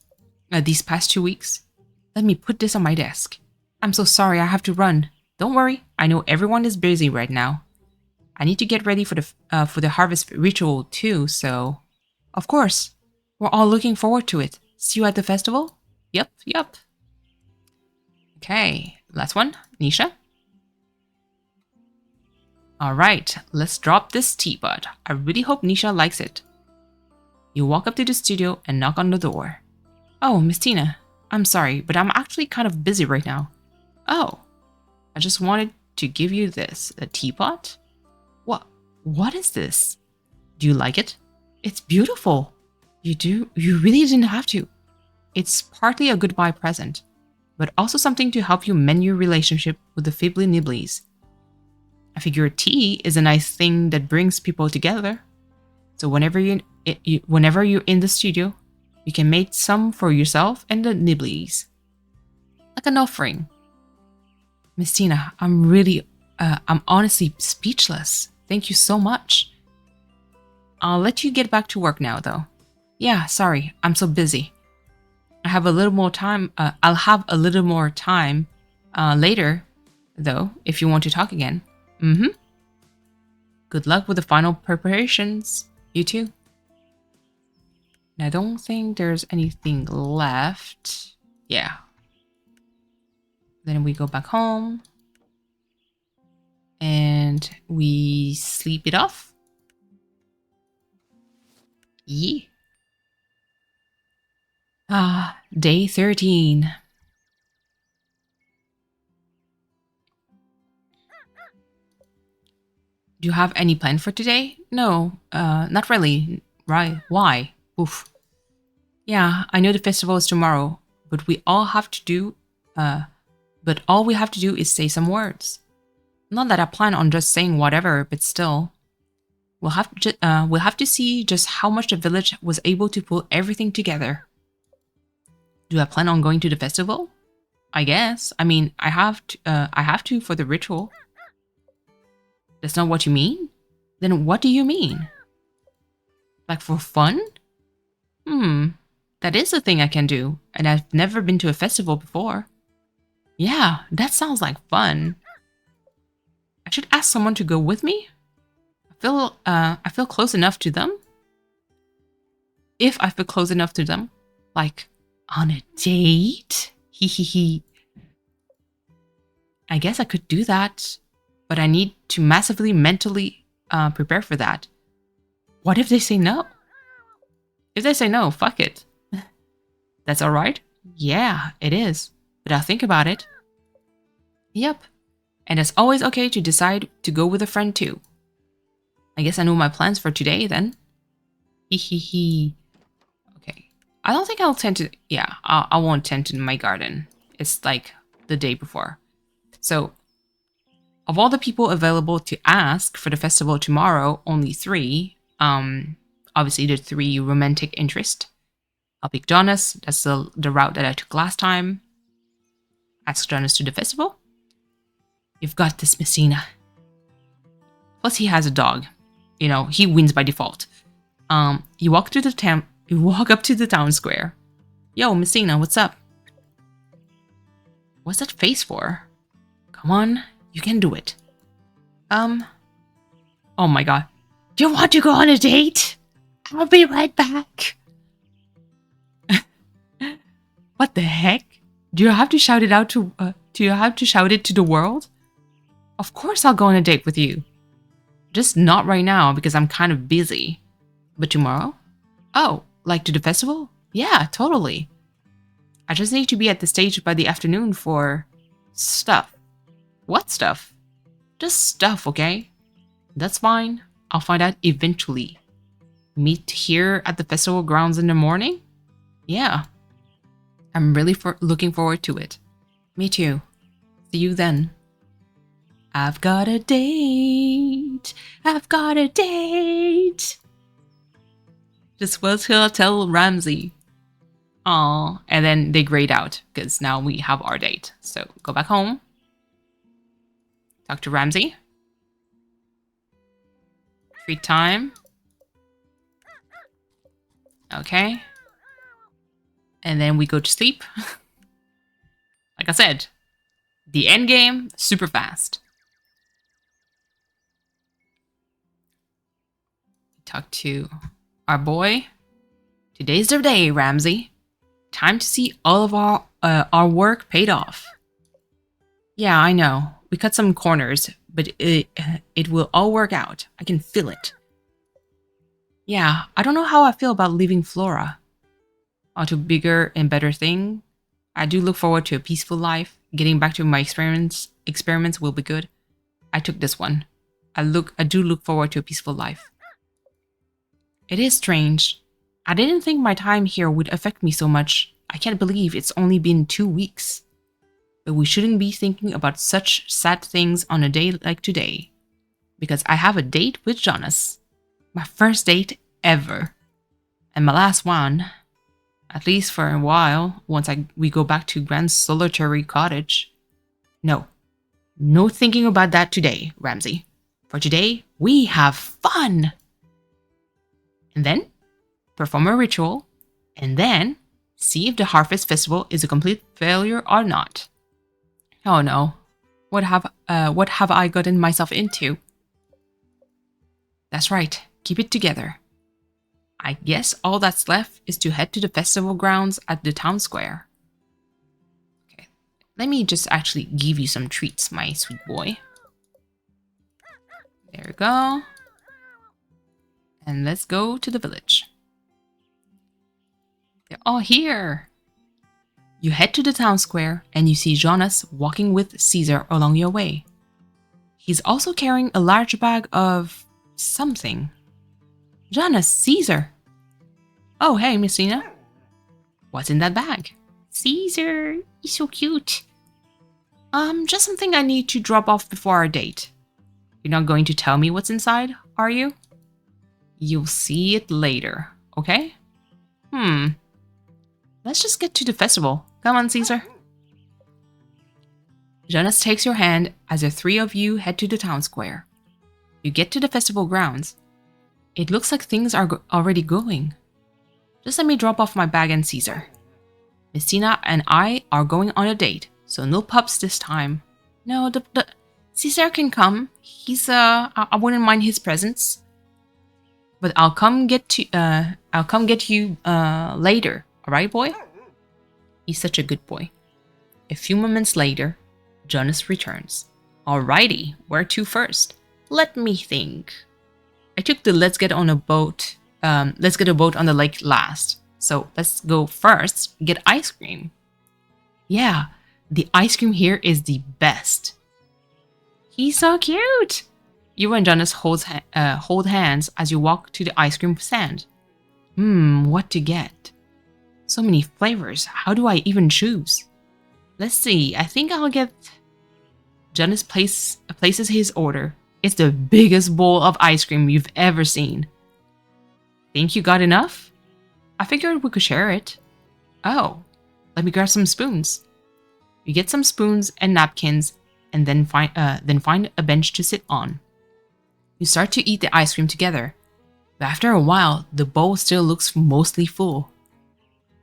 These past 2 weeks. Let me put this on my desk. I'm so sorry, I have to run. Don't worry, I know everyone is busy right now. I need to get ready for the harvest ritual too, so... Of course. We're all looking forward to it. See you at the festival? Yep. Okay, last one. Nisha? Alright, let's drop this teapot. I really hope Nisha likes it. You walk up to the studio and knock on the door. Oh, Miss Tina. I'm sorry, but I'm actually kind of busy right now. Oh, I just wanted to give you this. A teapot? What is this? Do you like it? It's beautiful. You do? You really didn't have to. It's partly a goodbye present, but also something to help you mend your relationship with the Fibbly Nibblies. I figure tea is a nice thing that brings people together. So whenever you're in the studio, you can make some for yourself and the Nibblies. Like an offering. Miss Tina, I'm honestly speechless. Thank you so much. I'll let you get back to work now, though. Yeah, sorry, I'm so busy. I have a little more time. I'll have a little more time later, though, if you want to talk again. Good luck with the final preparations. You too. I don't think there's anything left. Yeah. Then we go back home. And we sleep it off. Yeah. Day 13. Do you have any plan for today? No, not really. Right, why? Oof. Yeah, I know the festival is tomorrow, but all we have to do is say some words. Not that I plan on just saying whatever, but still. We'll have to see just how much the village was able to pull everything together. Do I plan on going to the festival? I guess. I mean, I have to for the ritual. That's not what you mean? Then what do you mean? Like for fun? That is a thing I can do, and I've never been to a festival before. Yeah, that sounds like fun. I should ask someone to go with me. I feel close enough to them. If I feel close enough to them, like on a date. Hehehe. I guess I could do that, but I need to massively mentally prepare for that. What if they say no? If they say no, fuck it. That's alright? Yeah, it is. But I'll think about it. Yep. And it's always okay to decide to go with a friend too. I guess I know my plans for today then. Hehehe. Okay. I don't think I'll tend to... Yeah, I won't tend to my garden. It's like the day before. So, of all the people available to ask for the festival tomorrow, only 3. Obviously the 3 romantic interest. I'll pick Jonas. That's the route that I took last time. Ask Jonas to the festival. You've got this, Messina. Plus he has a dog. You know, he wins by default. You walk up to the town square. Yo, Messina, what's up? What's that face for? Come on, you can do it. Oh my god. Do you want to go on a date? I'll be right back. What the heck? Do you have to shout it out to do you have to shout it to the world? Of course I'll go on a date with you. Just not right now because I'm kind of busy. But tomorrow? Oh, like to the festival? Yeah, totally. I just need to be at the stage by the afternoon for stuff. What stuff? Just stuff, okay? That's fine. I'll find out eventually. Meet here at the festival grounds in the morning? Yeah. I'm really looking forward to it. Me too. See you then. I've got a date. I've got a date. Just what he'll tell Ramsey. Aw, and then they grayed out because now we have our date. So go back home. Talk to Ramsey. Treat time. Okay. And then we go to sleep. Like I said, the end game, super fast. Talk to our boy. Today's the day, Ramsey. Time to see all of our work paid off. Yeah, I know. We cut some corners, but it will all work out. I can feel it. Yeah, I don't know how I feel about leaving Flora. On to bigger and better thing. I do look forward to a peaceful life. Getting back to my experiments will be good. I took this one. I do look forward to a peaceful life. It is strange. I didn't think my time here would affect me so much. I can't believe it's only been 2 weeks. But we shouldn't be thinking about such sad things on a day like today. Because I have a date with Jonas. My first date ever. And my last one. At least for a while, once we go back to Grand Solitary Cottage. No. No thinking about that today, Ramsey. For today, we have fun! And then, perform a ritual, and then, see if the Harvest Festival is a complete failure or not. Oh no. What have I gotten myself into? That's right. Keep it together. I guess all that's left is to head to the festival grounds at the town square. Okay, let me just actually give you some treats, my sweet boy. There we go. And let's go to the village. They're all here. You head to the town square and you see Jonas walking with Caesar along your way. He's also carrying a large bag of something. Jonas, Caesar. Oh, hey, Messina. What's in that bag? Caesar, he's so cute. Just something I need to drop off before our date. You're not going to tell me what's inside, are you? You'll see it later, okay? Let's just get to the festival. Come on, Caesar. Jonas takes your hand as the three of you head to the town square. You get to the festival grounds. It looks like things are already going. Just let me drop off my bag and Caesar. Messina and I are going on a date, so no pups this time. No, the Caesar can come. He's I wouldn't mind his presence. But I'll come get you later. All right, boy? He's such a good boy. A few moments later, Jonas returns. Alrighty, where to first? Let me think. I took the let's get a boat on the lake last. So let's go first, get ice cream. Yeah, the ice cream here is the best. He's so cute. You and Jonas hold hands as you walk to the ice cream stand. What to get? So many flavors. How do I even choose? Let's see. I think I'll get... Jonas places his order. It's the biggest bowl of ice cream you've ever seen. Think you got enough? I figured we could share it. Oh, let me grab some spoons. You get some spoons and napkins, and then find a bench to sit on. You start to eat the ice cream together, but after a while, the bowl still looks mostly full.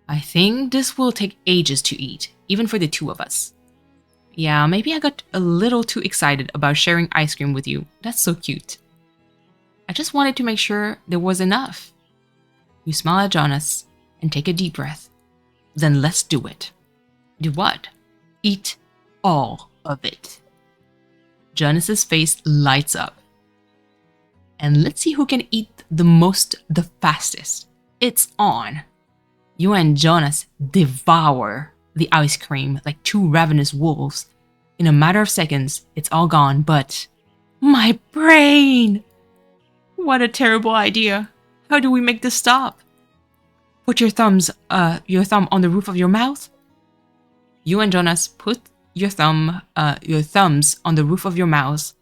I think this will take ages to eat, even for the two of us. Yeah, maybe I got a little too excited about sharing ice cream with you. That's so cute. I just wanted to make sure there was enough. You smile at Jonas and take a deep breath. Then let's do it. Do what? Eat all of it. Jonas's face lights up. And let's see who can eat the most the fastest. It's on. You and Jonas devour the ice cream like two ravenous wolves. In a matter of seconds, it's all gone, but my brain! What a terrible idea. How do we make this stop? Put your thumb on the roof of your mouth. You and Jonas put your thumbs on the roof of your mouths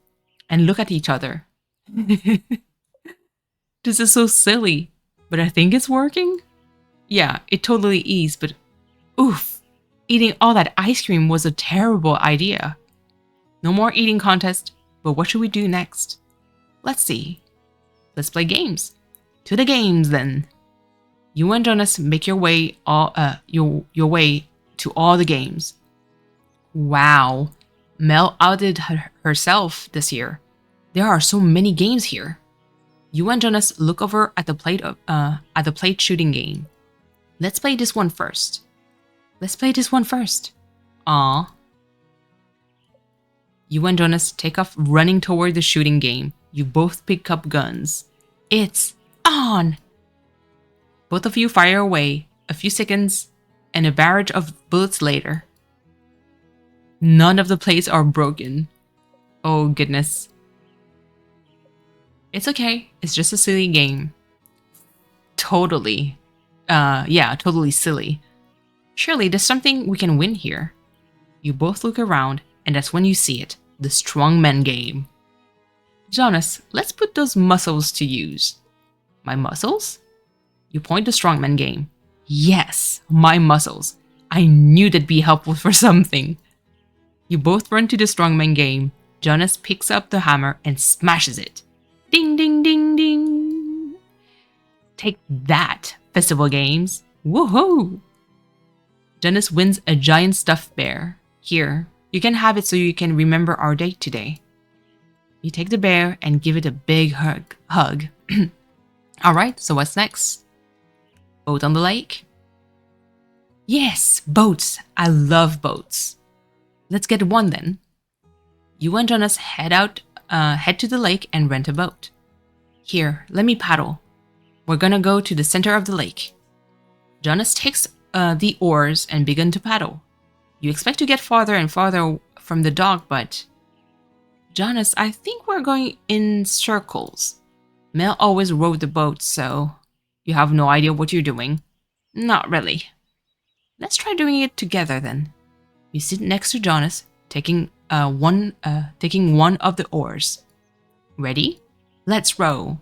and look at each other. This is so silly, but I think it's working. Yeah, it totally is, but oof, eating all that ice cream was a terrible idea. No more eating contest, but what should we do next? Let's see. Let's play games. To the games then. You and Jonas make your way your way to all the games. Wow, Mel outdid herself this year. There are so many games here. You and Jonas look over at the plate shooting game. Let's play this one first. Aw. You and Jonas take off running toward the shooting game. You both pick up guns. It's on! Both of you fire away. A few seconds and a barrage of bullets later. None of the plates are broken. Oh goodness. It's okay. It's just a silly game. Totally. Totally silly. Surely there's something we can win here. You both look around, and that's when you see it. The strongman game. Jonas, let's put those muscles to use. My muscles? You point to strongman game. Yes, my muscles. I knew that'd be helpful for something. You both run to the strongman game. Jonas picks up the hammer and smashes it. Ding, ding, ding, ding. Take that, festival games. Woohoo! Jonas wins a giant stuffed bear. Here, you can have it so you can remember our date today. You take the bear and give it a big hug. Alright, so what's next? Boat on the lake? Yes, boats. I love boats. Let's get one then. You and Jonas head to the lake and rent a boat. Here, let me paddle. We're gonna go to the center of the lake. Jonas takes the oars and begin to paddle. You expect to get farther and farther from the dock, but... Jonas, I think we're going in circles. Mel always rowed the boat, so... You have no idea what you're doing. Not really. Let's try doing it together then. You sit next to Jonas, taking one of the oars. Ready? Let's row.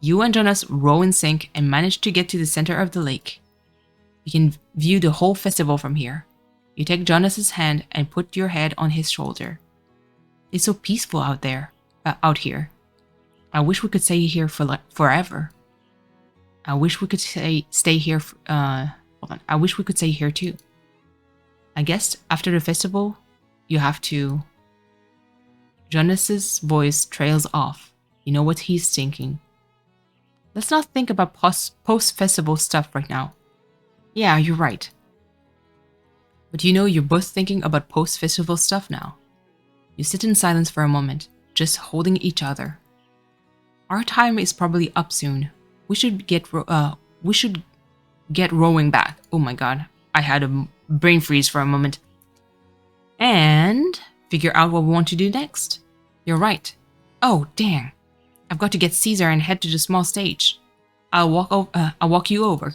You and Jonas row in sync and manage to get to the center of the lake. You can view the whole festival from here. You take Jonas's hand and put your head on his shoulder. It's so peaceful out here. I wish we could stay here forever. I wish we could stay here. I wish we could stay here too. I guess after the festival, you have to. Jonas's voice trails off. You know what he's thinking. Let's not think about post-festival stuff right now. Yeah, you're right. But you know you're both thinking about post-festival stuff now. You sit in silence for a moment, just holding each other. Our time is probably up soon. We should get rowing back. Oh my god, I had a brain freeze for a moment. And figure out what we want to do next. You're right. Oh, dang. I've got to get Caesar and head to the small stage. I'll walk you over.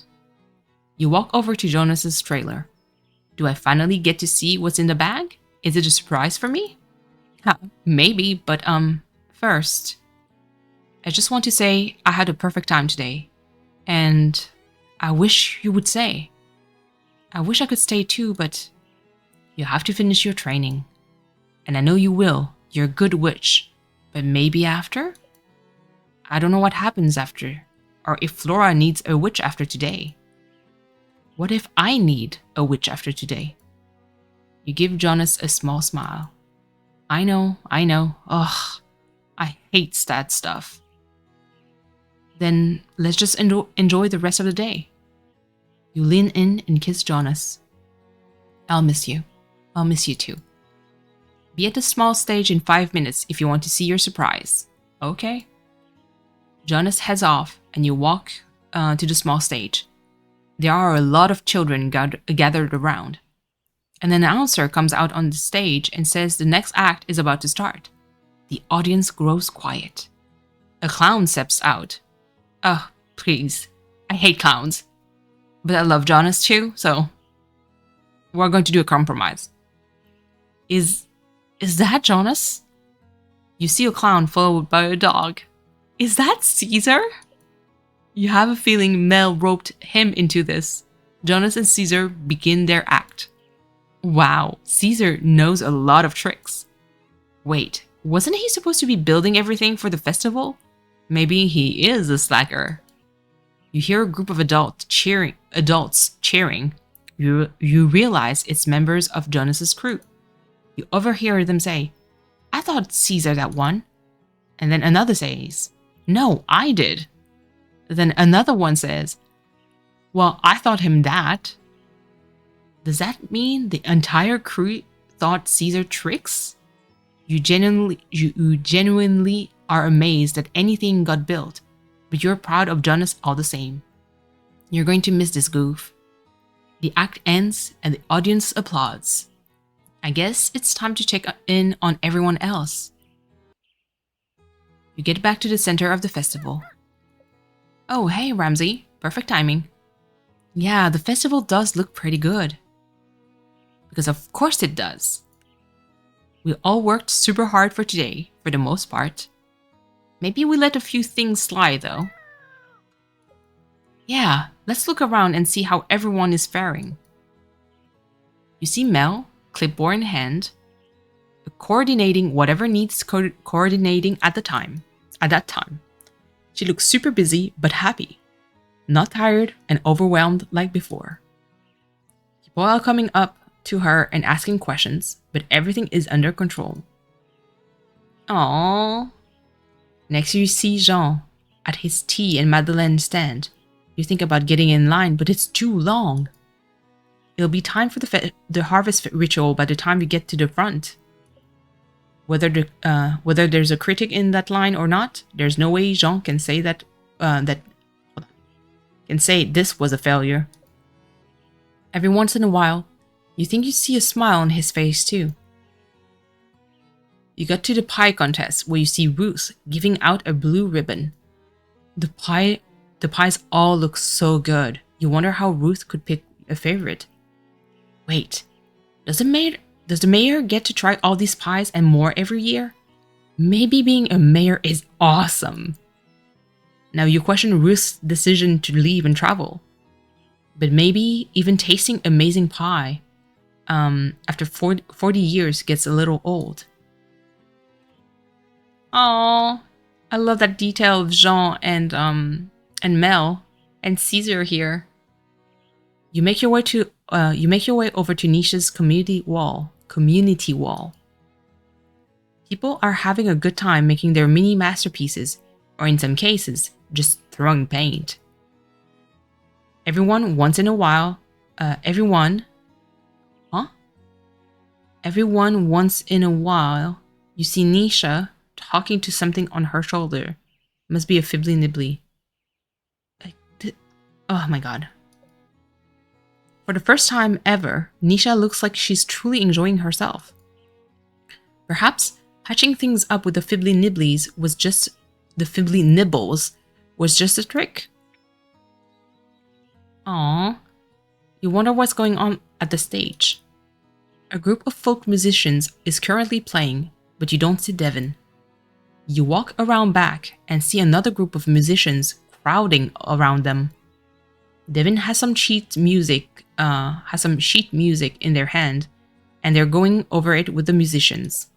You walk over to Jonas's trailer. Do I finally get to see what's in the bag? Is it a surprise for me? Maybe, but first, I just want to say I had a perfect time today. And I wish you would say. I wish I could stay too, but you have to finish your training. And I know you will. You're a good witch. But maybe after? I don't know what happens after. Or if Flora needs a witch after today. What if I need a witch after today? You give Jonas a small smile. I know. Ugh, I hate that stuff. Then let's just enjoy the rest of the day. You lean in and kiss Jonas. I'll miss you. I'll miss you too. Be at the small stage in 5 minutes if you want to see your surprise. Okay? Jonas heads off and you walk to the small stage. There are a lot of children gathered around. An announcer comes out on the stage and says the next act is about to start. The audience grows quiet. A clown steps out. Oh, please. I hate clowns. But I love Jonas too, so we're going to do a compromise. Is that Jonas? You see a clown followed by a dog. Is that Caesar? You have a feeling Mel roped him into this. Jonas and Caesar begin their act. Wow, Caesar knows a lot of tricks. Wait, wasn't he supposed to be building everything for the festival? Maybe he is a slacker. You hear a group of adults cheering. You realize it's members of Jonas's crew. You overhear them say, I thought Caesar that won. And then another says, no, I did. Then another one says, well, I thought him that. Does that mean the entire crew thought Caesar tricks? You genuinely are amazed that anything got built, but you're proud of Jonas all the same. You're going to miss this goof. The act ends and the audience applauds. I guess it's time to check in on everyone else. You get back to the center of the festival. Oh, hey, Ramsey. Perfect timing. Yeah, the festival does look pretty good. Because of course it does. We all worked super hard for today, for the most part. Maybe we let a few things slide, though. Yeah, let's look around and see how everyone is faring. You see Mel, clipboard in hand, coordinating whatever needs coordinating at that time. She looks super busy but happy, not tired and overwhelmed like before. People are coming up to her and asking questions, but everything is under control. Aww. Next you see Jean at his tea and Madeleine stand. You think about getting in line, but it's too long. It'll be time for the harvest ritual by the time you get to the front. Whether there's a critic in that line or not, there's no way Jean can say can say this was a failure. Every once in a while, you think you see a smile on his face too. You get to the pie contest where you see Ruth giving out a blue ribbon. The pies all look so good. You wonder how Ruth could pick a favorite. Wait, does the mayor get to try all these pies and more every year? Maybe being a mayor is awesome. Now you question Ruth's decision to leave and travel. But maybe even tasting amazing pie after 40 years gets a little old. Oh, I love that detail of Jean and Mel and Caesar here. You make your way over to Nisha's community wall. People are having a good time making their mini masterpieces, or in some cases, just throwing paint. Everyone once in a while, you see Nisha talking to something on her shoulder. Must be a fibbly nibbly. Oh my god. For the first time ever, Nisha looks like she's truly enjoying herself. Perhaps patching things up with the fibbly nibbles was just a trick. Aww. You wonder what's going on at the stage. A group of folk musicians is currently playing, but you don't see Devin. You walk around back and see another group of musicians crowding around them. Devin has some sheet music in their hand, and they're going over it with the musicians.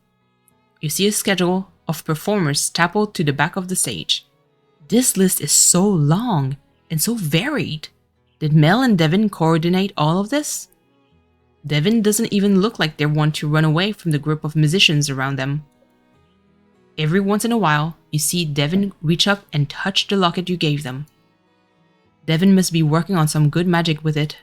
You see a schedule of performers stapled to the back of the stage. This list is so long and so varied. Did Mel and Devin coordinate all of this? Devin doesn't even look like they want to run away from the group of musicians around them. Every once in a while, you see Devin reach up and touch the locket you gave them. Devin must be working on some good magic with it.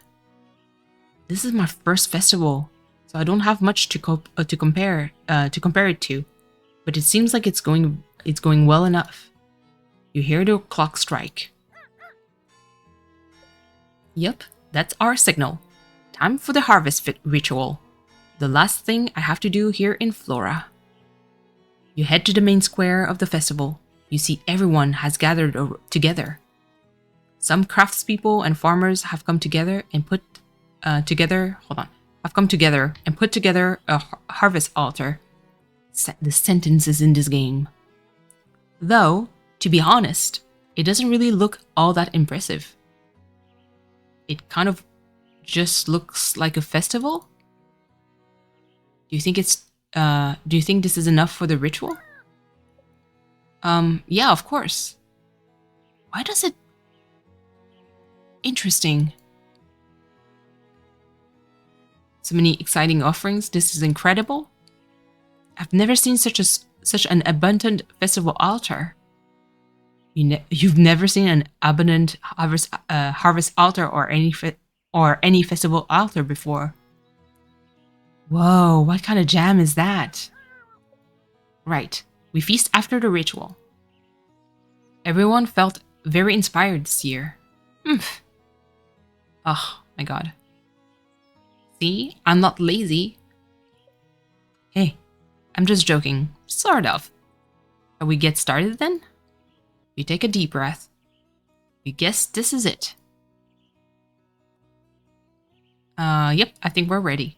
This is my first festival, so I don't have much to compare it to, but it seems like it's going well enough. You hear the clock strike. Yep, that's our signal. Time for the harvest ritual. The last thing I have to do here in Flora. You head to the main square of the festival. You see everyone has gathered together. Some craftspeople and farmers have come together and put together a harvest altar. The sentences in this game. Though, to be honest, it doesn't really look all that impressive. It kind of just looks like a festival. Do you think this is enough for the ritual? Yeah, of course. Why does it... Interesting. So many exciting offerings. This is incredible. I've never seen such an abundant festival altar. You've never seen an abundant harvest altar or any festival altar before. Whoa, what kind of jam is that? Right, we feast after the ritual. Everyone felt very inspired this year. Oh my god. See, I'm not lazy. Hey, I'm just joking, sort of. Shall we get started then? You take a deep breath. You guess this is it. Yep, I think we're ready.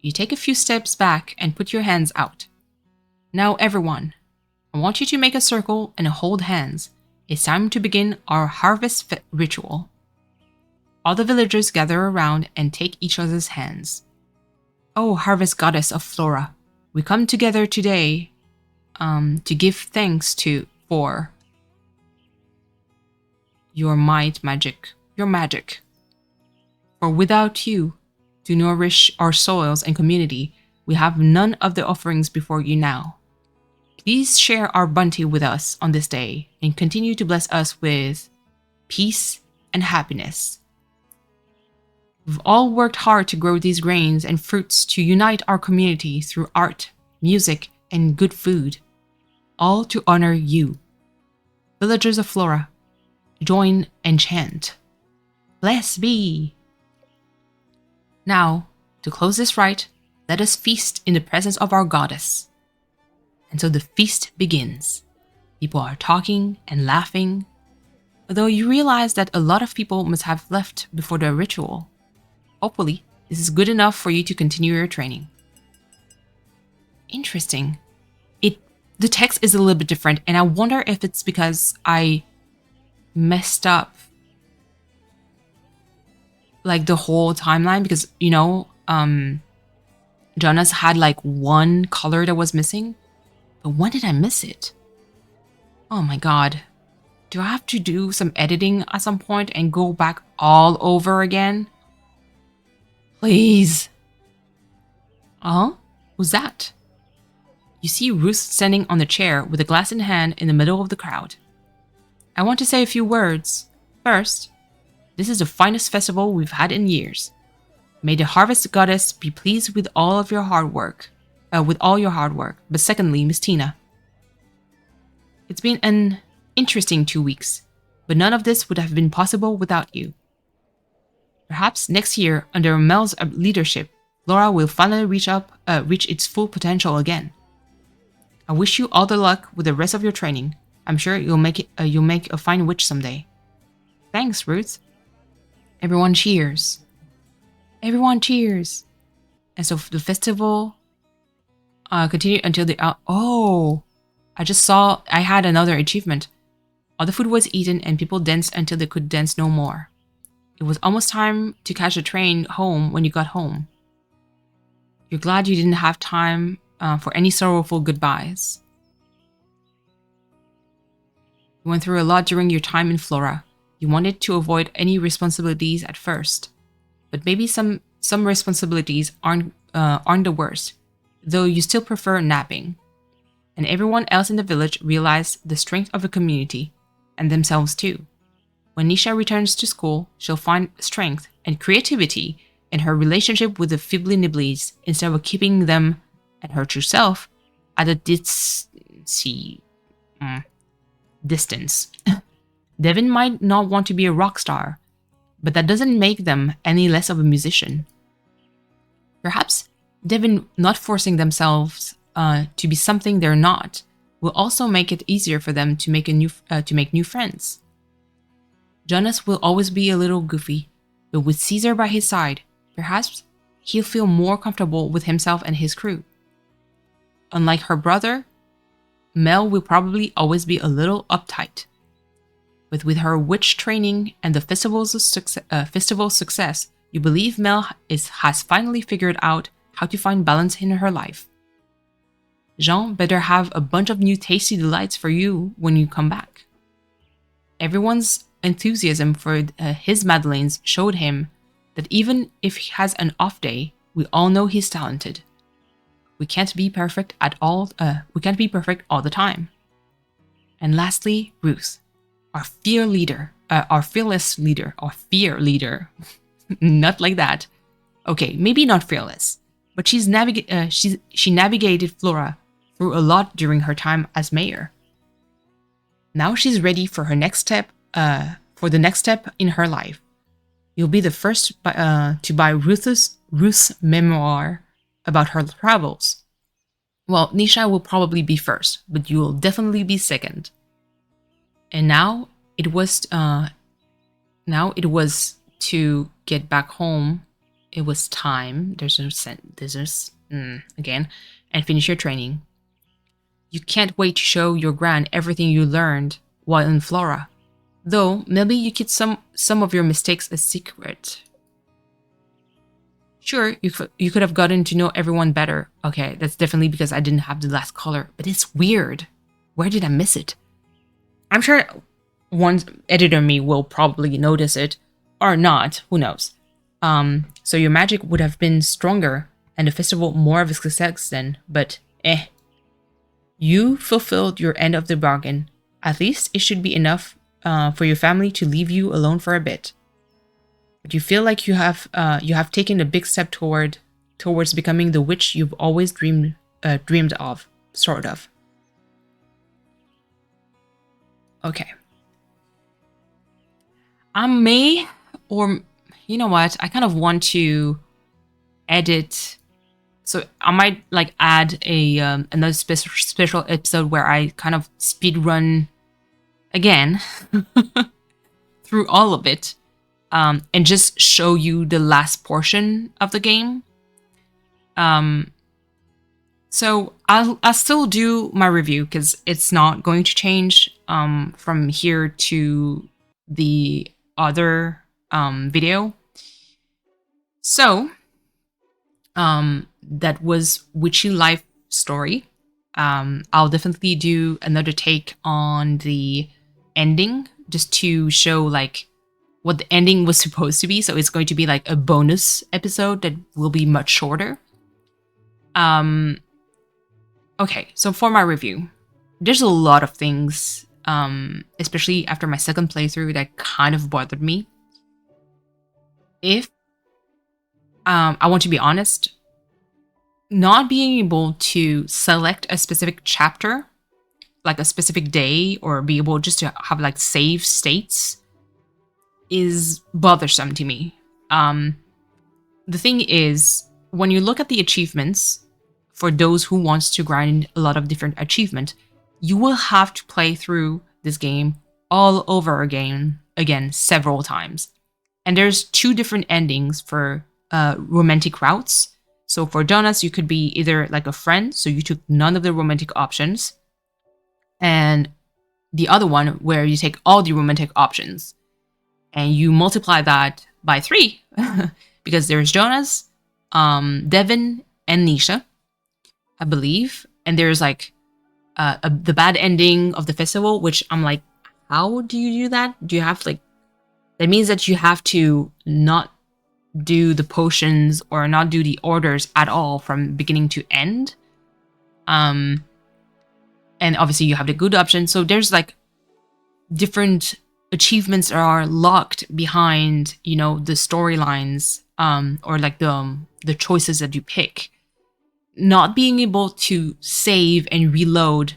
You take a few steps back and put your hands out. Now everyone, I want you to make a circle and hold hands. It's time to begin our harvest ritual. All the villagers gather around and take each other's hands. Oh, harvest goddess of Flora, we come together today to give thanks for your magic. For without you, to nourish our soils and community, we have none of the offerings before you now. Please share our bounty with us on this day and continue to bless us with peace and happiness. We've all worked hard to grow these grains and fruits to unite our community through art, music, and good food, all to honor you. Villagers of Flora, join and chant. Bless be. Now, to close this rite, let us feast in the presence of our goddess. And so the feast begins. People are talking and laughing, although you realize that a lot of people must have left before the ritual. Hopefully, this is good enough for you to continue your training. Interesting. The text is a little bit different, and I wonder if it's because I messed up like the whole timeline, because Jonas had like one color that was missing, but when did I miss it? Oh my god. Do I have to do some editing at some point and go back all over again? Please. Who's that? You see Ruth standing on the chair with a glass in hand in the middle of the crowd. I want to say a few words. First, this is the finest festival we've had in years. May the harvest goddess be pleased with all of your hard work. But secondly, Miss Tina, it's been an interesting 2 weeks, but none of this would have been possible without you. Perhaps next year, under Mel's leadership, Laura will finally reach its full potential again. I wish you all the luck with the rest of your training. I'm sure you'll make a fine witch someday. Thanks, Ruth. Everyone cheers. Everyone cheers. And so the festival continued until the I had another achievement. All the food was eaten and people danced until they could dance no more. It was almost time to catch a train home when you got home. You're glad you didn't have time for any sorrowful goodbyes. You went through a lot during your time in Flora. You wanted to avoid any responsibilities at first, but maybe some responsibilities aren't the worst, though you still prefer napping. And everyone else in the village realized the strength of the community, and themselves too. When Nisha returns to school, she'll find strength and creativity in her relationship with the Fibbly Nibblies instead of keeping them and her true self at a distance. Devin might not want to be a rock star, but that doesn't make them any less of a musician. Perhaps Devin not forcing themselves to be something they're not will also make it easier for them to make new friends. Jonas will always be a little goofy, but with Caesar by his side, perhaps he'll feel more comfortable with himself and his crew. Unlike her brother, Mel will probably always be a little uptight. But with her witch training and the festival's success, you believe Mel has finally figured out how to find balance in her life. Jean better have a bunch of new tasty delights for you when you come back. Everyone's enthusiasm for his Madeleines showed him that even if he has an off day, we all know he's talented. We can't be perfect all the time. And lastly, Ruth, our fear leader. Not like that. Okay, maybe not fearless, but she navigated Flora through a lot during her time as mayor. Now she's ready for her next step. For the next step in her life. You'll be the first to buy Ruth's memoir about her travels. Well, Nisha will probably be first, but you will definitely be second. And now it was to get back home. It was time. Again, and finish your training. You can't wait to show your gran everything you learned while in Flora. Though, maybe you keep some of your mistakes a secret. Sure, you could have gotten to know everyone better. Okay, that's definitely because I didn't have the last color. But it's weird. Where did I miss it? I'm sure one editor me will probably notice it. Or not, who knows. So your magic would have been stronger and the festival more of a success then. But you fulfilled your end of the bargain. At least it should be enough for your family to leave you alone for a bit. But you feel like you have taken a big step towards becoming the witch you've always dreamed of, sort of. Okay. I may, or you know what? I kind of want to edit. So I might like add a another special episode where I kind of speed run again through all of it. And just show you the last portion of the game. So I'll still do my review because it's not going to change from here to the other video. So that was Witchy Life Story. I'll definitely do another take on the ending just to show like what the ending was supposed to be. So it's going to be like a bonus episode that will be much shorter. Okay, so for my review, there's a lot of things, especially after my second playthrough, that kind of bothered me. If I want to be honest, not being able to select a specific chapter, like a specific day, or be able just to have like save states is bothersome to me. The thing is, when you look at the achievements, for those who wants to grind a lot of different achievements, you will have to play through this game all over again several times. And there's 2 different endings for romantic routes. So for Jonas, you could be either like a friend, so you took none of the romantic options, and the other one where you take all the romantic options and you multiply that by 3 because there's Jonas, Devin, and Nisha, I believe. And there's like the bad ending of the festival, which I'm like, how do you do that? Do you have like, that means that you have to not do the potions or not do the orders at all from beginning to end. And obviously you have the good option. So there's like different achievements are locked behind, you know, the storylines, or like the choices that you pick. Not being able to save and reload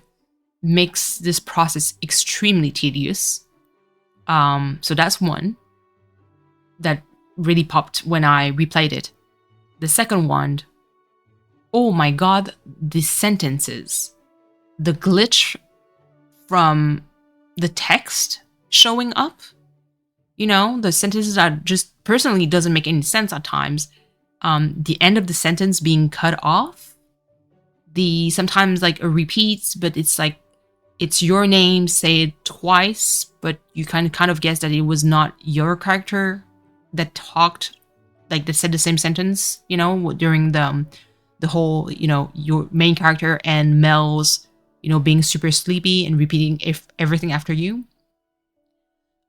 makes this process extremely tedious. So that's one that really popped when I replayed it. The second one, oh my god, the sentences. The glitch from the text showing up. You know, the sentences that just personally doesn't make any sense at times. The end of the sentence being cut off. The sometimes like a repeats, but it's like it's your name, say it twice, but you kind of guess that it was not your character that talked, like that said the same sentence, you know, during the whole, you know, your main character and Mel's, you know, being super sleepy and repeating everything after you.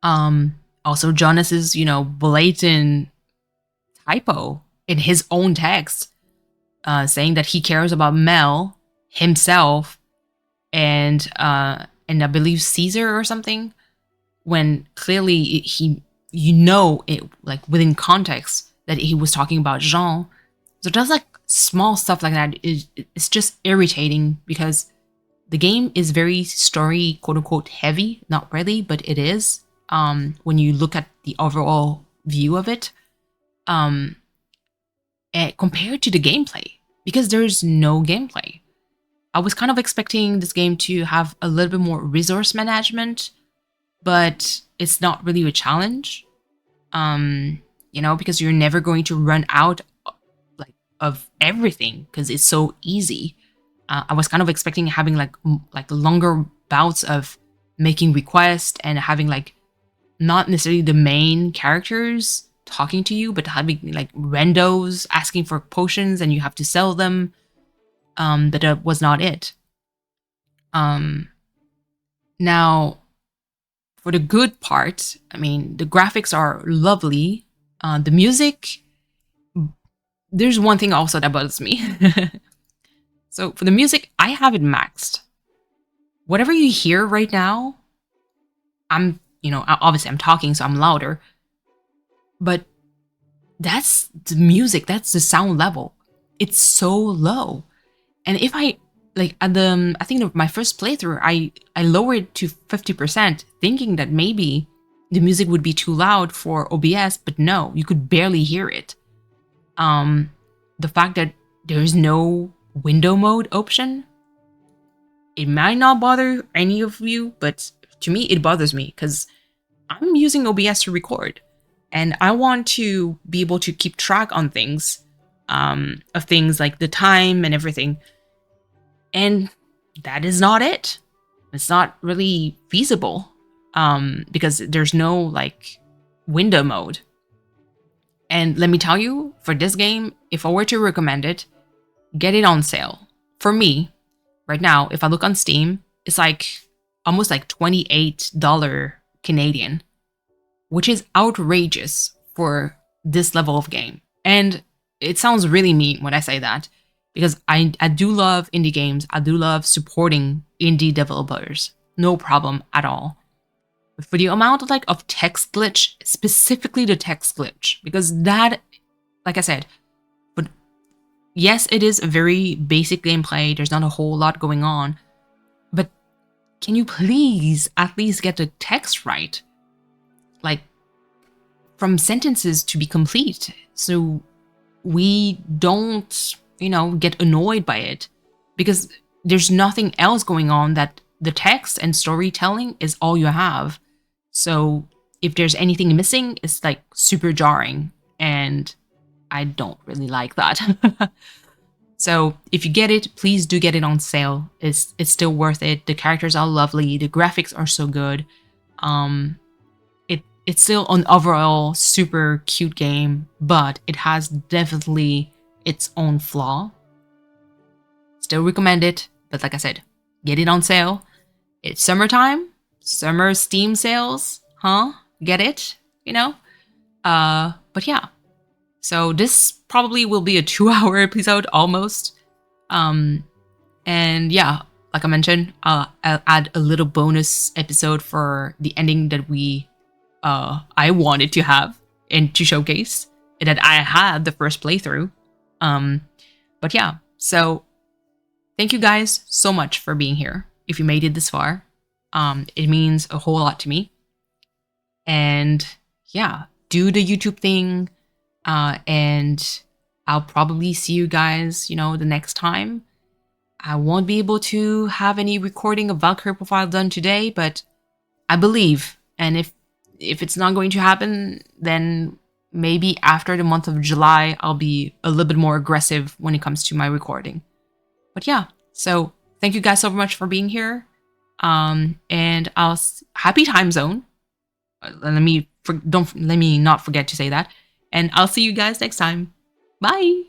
Also Jonas's, you know, blatant typo in his own text, saying that he cares about Mel, himself, and I believe Caesar or something, when clearly he, you know, it like within context that he was talking about Jean. So just like small stuff like that, it's just irritating because the game is very story quote unquote heavy. Not really, but it is. When you look at the overall view of it, compared to the gameplay, because there's no gameplay. I was kind of expecting this game to have a little bit more resource management, but it's not really a challenge. You know, because you're never going to run out like of everything because it's so easy. I was kind of expecting having like longer bouts of making requests and having like not necessarily the main characters talking to you, but having like randos asking for potions and you have to sell them. But that was not it. Now, for the good part, I mean, the graphics are lovely. The music, there's one thing also that bothers me. So for the music, I have it maxed. Whatever you hear right now, I'm, you know, obviously I'm talking, so I'm louder. But that's the music, that's the sound level. It's so low. And if I, like, at the, I think my first playthrough, I lowered it to 50%, thinking that maybe the music would be too loud for OBS, but no, you could barely hear it. The fact that there's no window mode option, it might not bother any of you, but to me, it bothers me because I'm using OBS to record and I want to be able to keep track on things, of things like the time and everything. And that is not it. It's not really feasible, because there's no like window mode. And let me tell you, for this game, if I were to recommend it, get it on sale. For me, right now, if I look on Steam, it's like almost like $28 Canadian, which is outrageous for this level of game. And it sounds really mean when I say that, because I do love indie games. I do love supporting indie developers. No problem at all. But for the amount of of text glitch, specifically the text glitch, because that, like I said, but yes, it is a very basic gameplay. There's not a whole lot going on. But can you please at least get the text right? Like, from sentences to be complete, so we don't, you know, get annoyed by it, because there's nothing else going on. That the text and storytelling is all you have. So if there's anything missing, it's like super jarring, and I don't really like that. So if you get it, please do get it on sale. It's still worth it. The characters are lovely. The graphics are so good. It's still an overall super cute game, but it has definitely its own flaw. Still recommend it, but like I said, get it on sale. It's summertime, summer Steam sales, huh? Get it, you know? But yeah. So this probably will be a 2-hour episode almost. And yeah, like I mentioned, I'll add a little bonus episode for the ending that I wanted to have and to showcase, and that I had the first playthrough. But yeah, so thank you guys so much for being here. if you made it this far. It means a whole lot to me. And yeah, do the YouTube thing. And I'll probably see you guys, the next time. I won't be able to have any recording of Valkyrie profile done today, but I believe. And if it's not going to happen, then maybe after the month of July, I'll be a little bit more aggressive when it comes to my recording. But yeah, so thank you guys so much for being here. And happy time zone. Let me not forget to say that. And I'll see you guys next time. Bye.